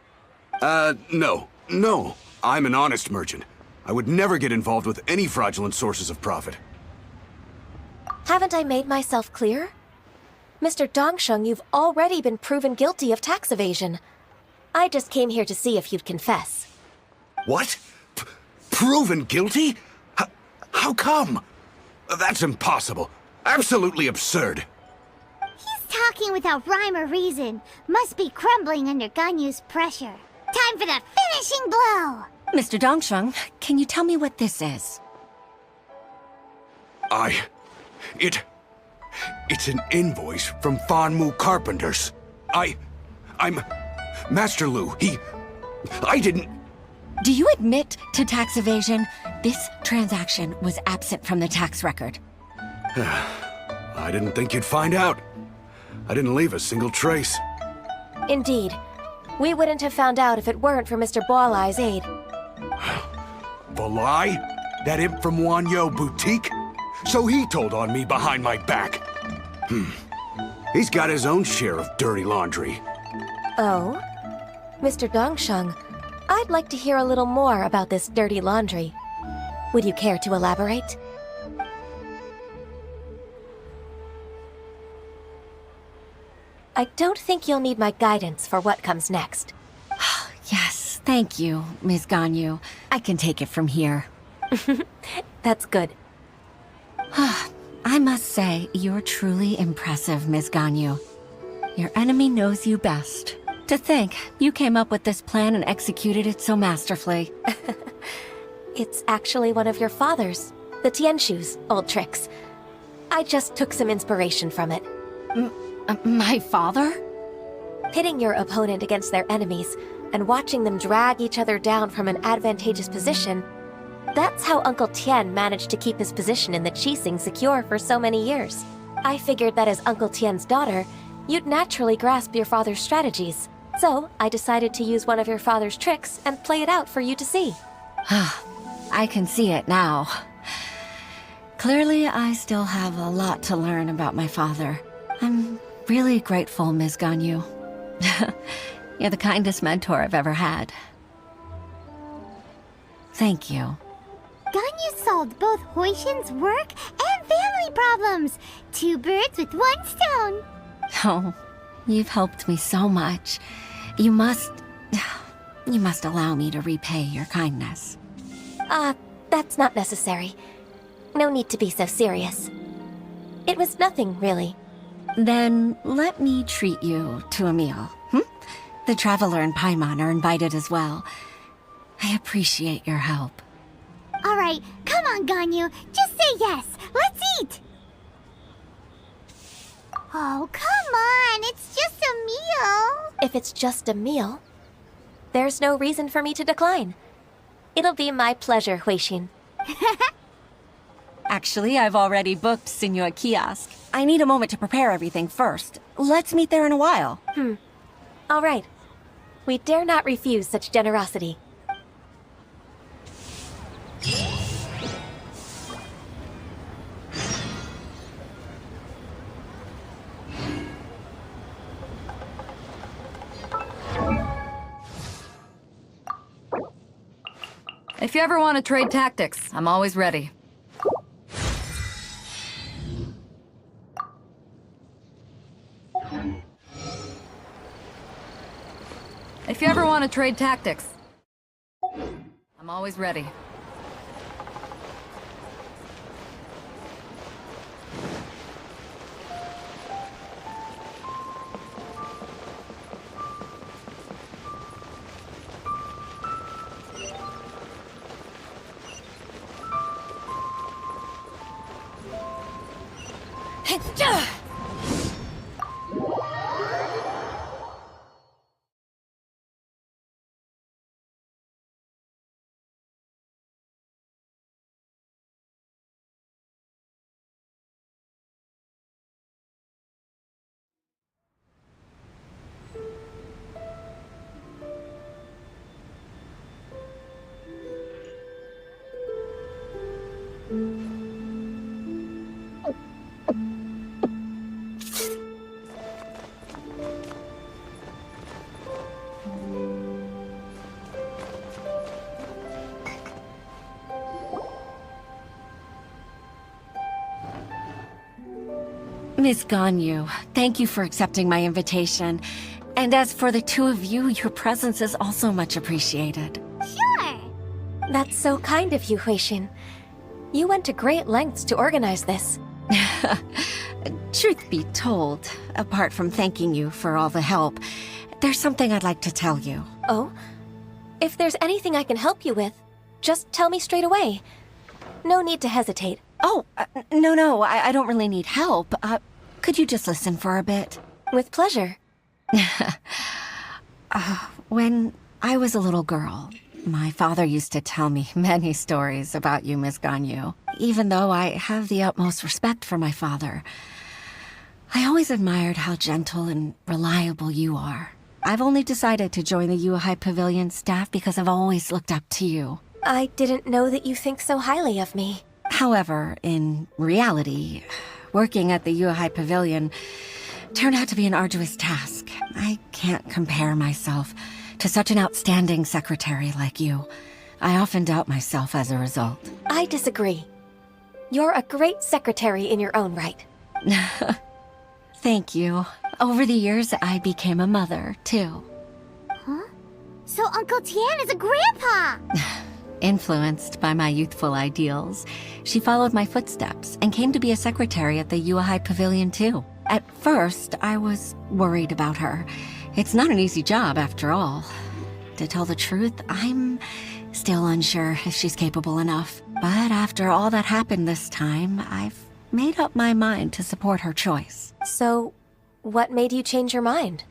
No. I'm an honest merchant. I would never get involved with any fraudulent sources of profit. Haven't I made myself clear? Mr. Dongsheng, you've already been proven guilty of tax evasion. I just came here to see if you'd confess. What? Proven guilty? How come? That's impossible. Absolutely absurd. Talking without rhyme or reason. Must be crumbling under Ganyu's pressure. Time for the finishing blow! Mr. Dongsheng, can you tell me what this is? It's an invoice from Fanmu Carpenters. I'm Master Lu. I didn't... Do you admit to tax evasion? This transaction was absent from the tax record. I didn't think you'd find out. I didn't leave a single trace. Indeed. We wouldn't have found out if it weren't for Mr. Boalai's aid. Boalai? That imp from Wanyo Boutique? So he told on me behind my back. He's got his own share of dirty laundry. Oh? Mr. Dongsheng, I'd like to hear a little more about this dirty laundry. Would you care to elaborate? I don't think you'll need my guidance for what comes next. Yes, thank you, Ms. Ganyu. I can take it from here. That's good. I must say, you're truly impressive, Ms. Ganyu. Your enemy knows you best. To think, you came up with this plan and executed it so masterfully. It's actually one of your father's, the Tianshu's, old tricks. I just took some inspiration from it. My father? Pitting your opponent against their enemies and watching them drag each other down from an advantageous position, that's how Uncle Tian managed to keep his position in the Qixing secure for so many years. I figured that as Uncle Tian's daughter, you'd naturally grasp your father's strategies. So I decided to use one of your father's tricks and play it out for you to see. I can see it now. Clearly, I still have a lot to learn about my father. I'm really grateful, Ms. Ganyu. You're the kindest mentor I've ever had. Thank you. Ganyu solved both Huixin's work and family problems. 2 birds with 1 stone. Oh, you've helped me so much. You must allow me to repay your kindness. That's not necessary. No need to be so serious. It was nothing, really. Then let me treat you to a meal. The Traveler and Paimon are invited as well. I appreciate your help. All right, come on, Ganyu. Just say yes. Let's eat. Oh, come on. It's just a meal. If it's just a meal, there's no reason for me to decline. It'll be my pleasure, Huixin. Actually, I've already booked Senua Kiosk. I need a moment to prepare everything first. Let's meet there in a while. All right. We dare not refuse such generosity. If you ever want to trade tactics, I'm always ready. If you ever want to trade tactics, I'm always ready. Miss Ganyu, thank you for accepting my invitation. And as for the 2 of you, your presence is also much appreciated. Sure. That's so kind of you, Huixin. You went to great lengths to organize this. Truth be told, apart from thanking you for all the help, there's something I'd like to tell you. Oh? If there's anything I can help you with, just tell me straight away. No need to hesitate. Oh, no, I don't really need help. Could you just listen for a bit? With pleasure. When I was a little girl, my father used to tell me many stories about you, Miss Ganyu. Even though I have the utmost respect for my father, I always admired how gentle and reliable you are. I've only decided to join the Yuhai Pavilion staff because I've always looked up to you. I didn't know that you think so highly of me. However, in reality, working at the Yuhai Pavilion turned out to be an arduous task. I can't compare myself to such an outstanding secretary like you. I often doubt myself as a result. I disagree. You're a great secretary in your own right. Thank you. Over the years, I became a mother, too. Huh? So Uncle Tian is a grandpa! Influenced by my youthful ideals, she followed my footsteps and came to be a secretary at the Yuhai Pavilion too. At first, I was worried about her. It's not an easy job, after all. To tell the truth, I'm still unsure if she's capable enough. But after all that happened this time, I've made up my mind to support her choice. So, what made you change your mind?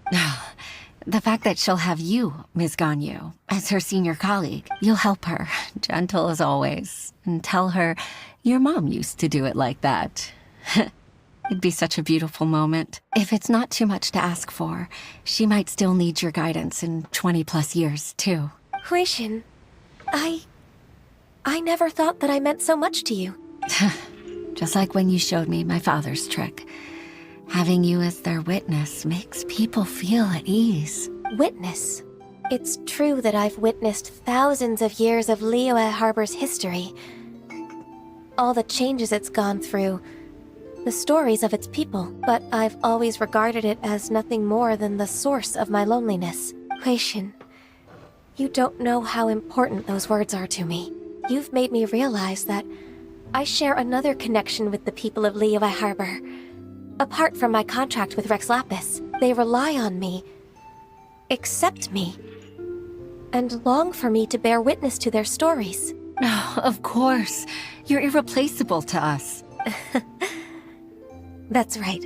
The fact that she'll have you, Ms. Ganyu, as her senior colleague. You'll help her, gentle as always, and tell her your mom used to do it like that. It'd be such a beautiful moment. If it's not too much to ask for, she might still need your guidance in 20+ years, too. Huixin, I never thought that I meant so much to you. Just like when you showed me my father's trick. Having you as their witness makes people feel at ease. Witness? It's true that I've witnessed thousands of years of Liyue Harbor's history. All the changes it's gone through, the stories of its people, but I've always regarded it as nothing more than the source of my loneliness. Huixin, you don't know how important those words are to me. You've made me realize that I share another connection with the people of Liyue Harbor. Apart from my contract with Rex Lapis, they rely on me, accept me, and long for me to bear witness to their stories. Oh, of course. You're irreplaceable to us. That's right.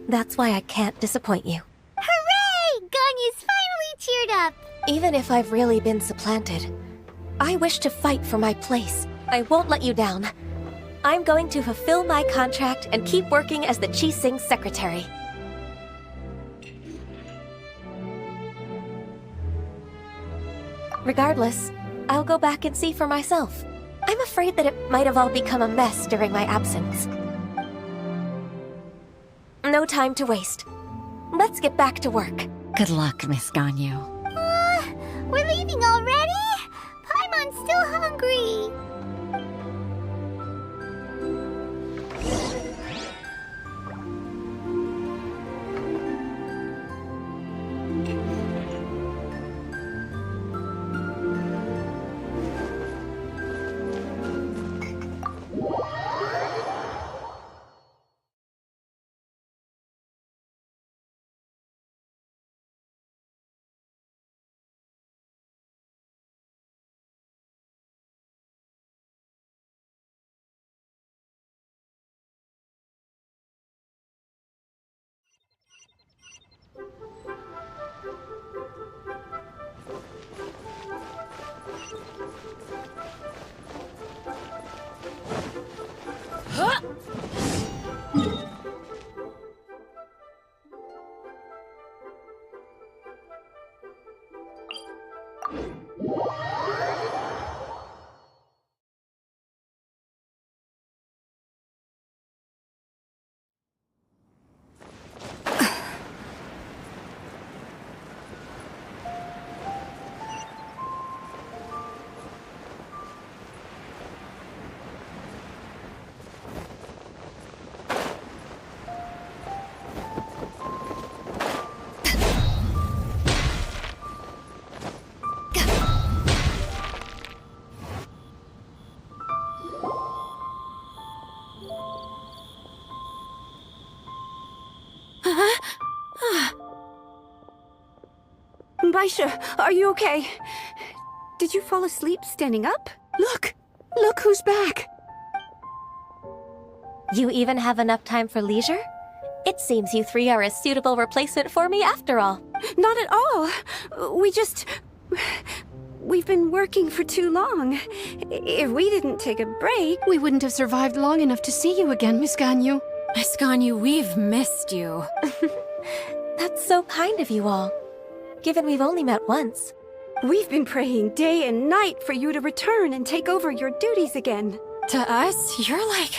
That's why I can't disappoint you. Hooray! Ganyu's finally cheered up! Even if I've really been supplanted, I wish to fight for my place. I won't let you down. I'm going to fulfill my contract and keep working as the Qixing secretary. Regardless, I'll go back and see for myself. I'm afraid that it might have all become a mess during my absence. No time to waste. Let's get back to work. Good luck, Miss Ganyu. We're leaving already? Paimon's still hungry. Baisha, are you okay? Did you fall asleep standing up? Look! Look who's back! You even have enough time for leisure? It seems you three are a suitable replacement for me after all. Not at all. We've been working for too long. If we didn't take a break... We wouldn't have survived long enough to see you again, Miss Ganyu. Miss Ganyu, we've missed you. That's so kind of you all, given we've only met once. We've been praying day and night for you to return and take over your duties again. To us, you're like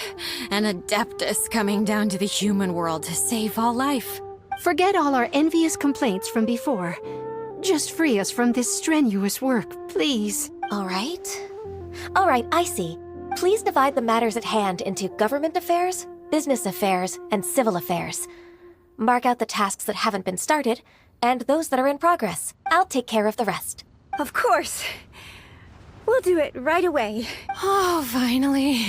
an adeptus coming down to the human world to save all life. Forget all our envious complaints from before. Just free us from this strenuous work, please. All right, I see. Please divide the matters at hand into government affairs, business affairs, and civil affairs. Mark out the tasks that haven't been started, and those that are in progress. I'll take care of the rest. Of course. We'll do it right away. Oh, finally.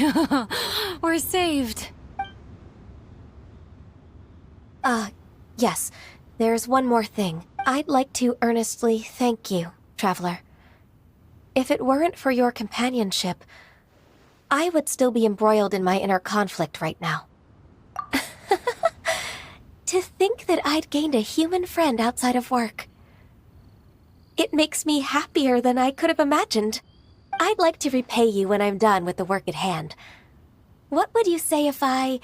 We're saved. Yes. There's one more thing. I'd like to earnestly thank you, Traveler. If it weren't for your companionship, I would still be embroiled in my inner conflict right now. To think that I'd gained a human friend outside of work. It makes me happier than I could have imagined. I'd like to repay you when I'm done with the work at hand. What would you say if I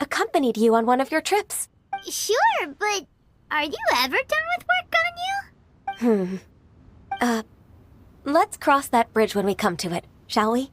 accompanied you on one of your trips? Sure, but are you ever done with work, Ganyu? Let's cross that bridge when we come to it, shall we?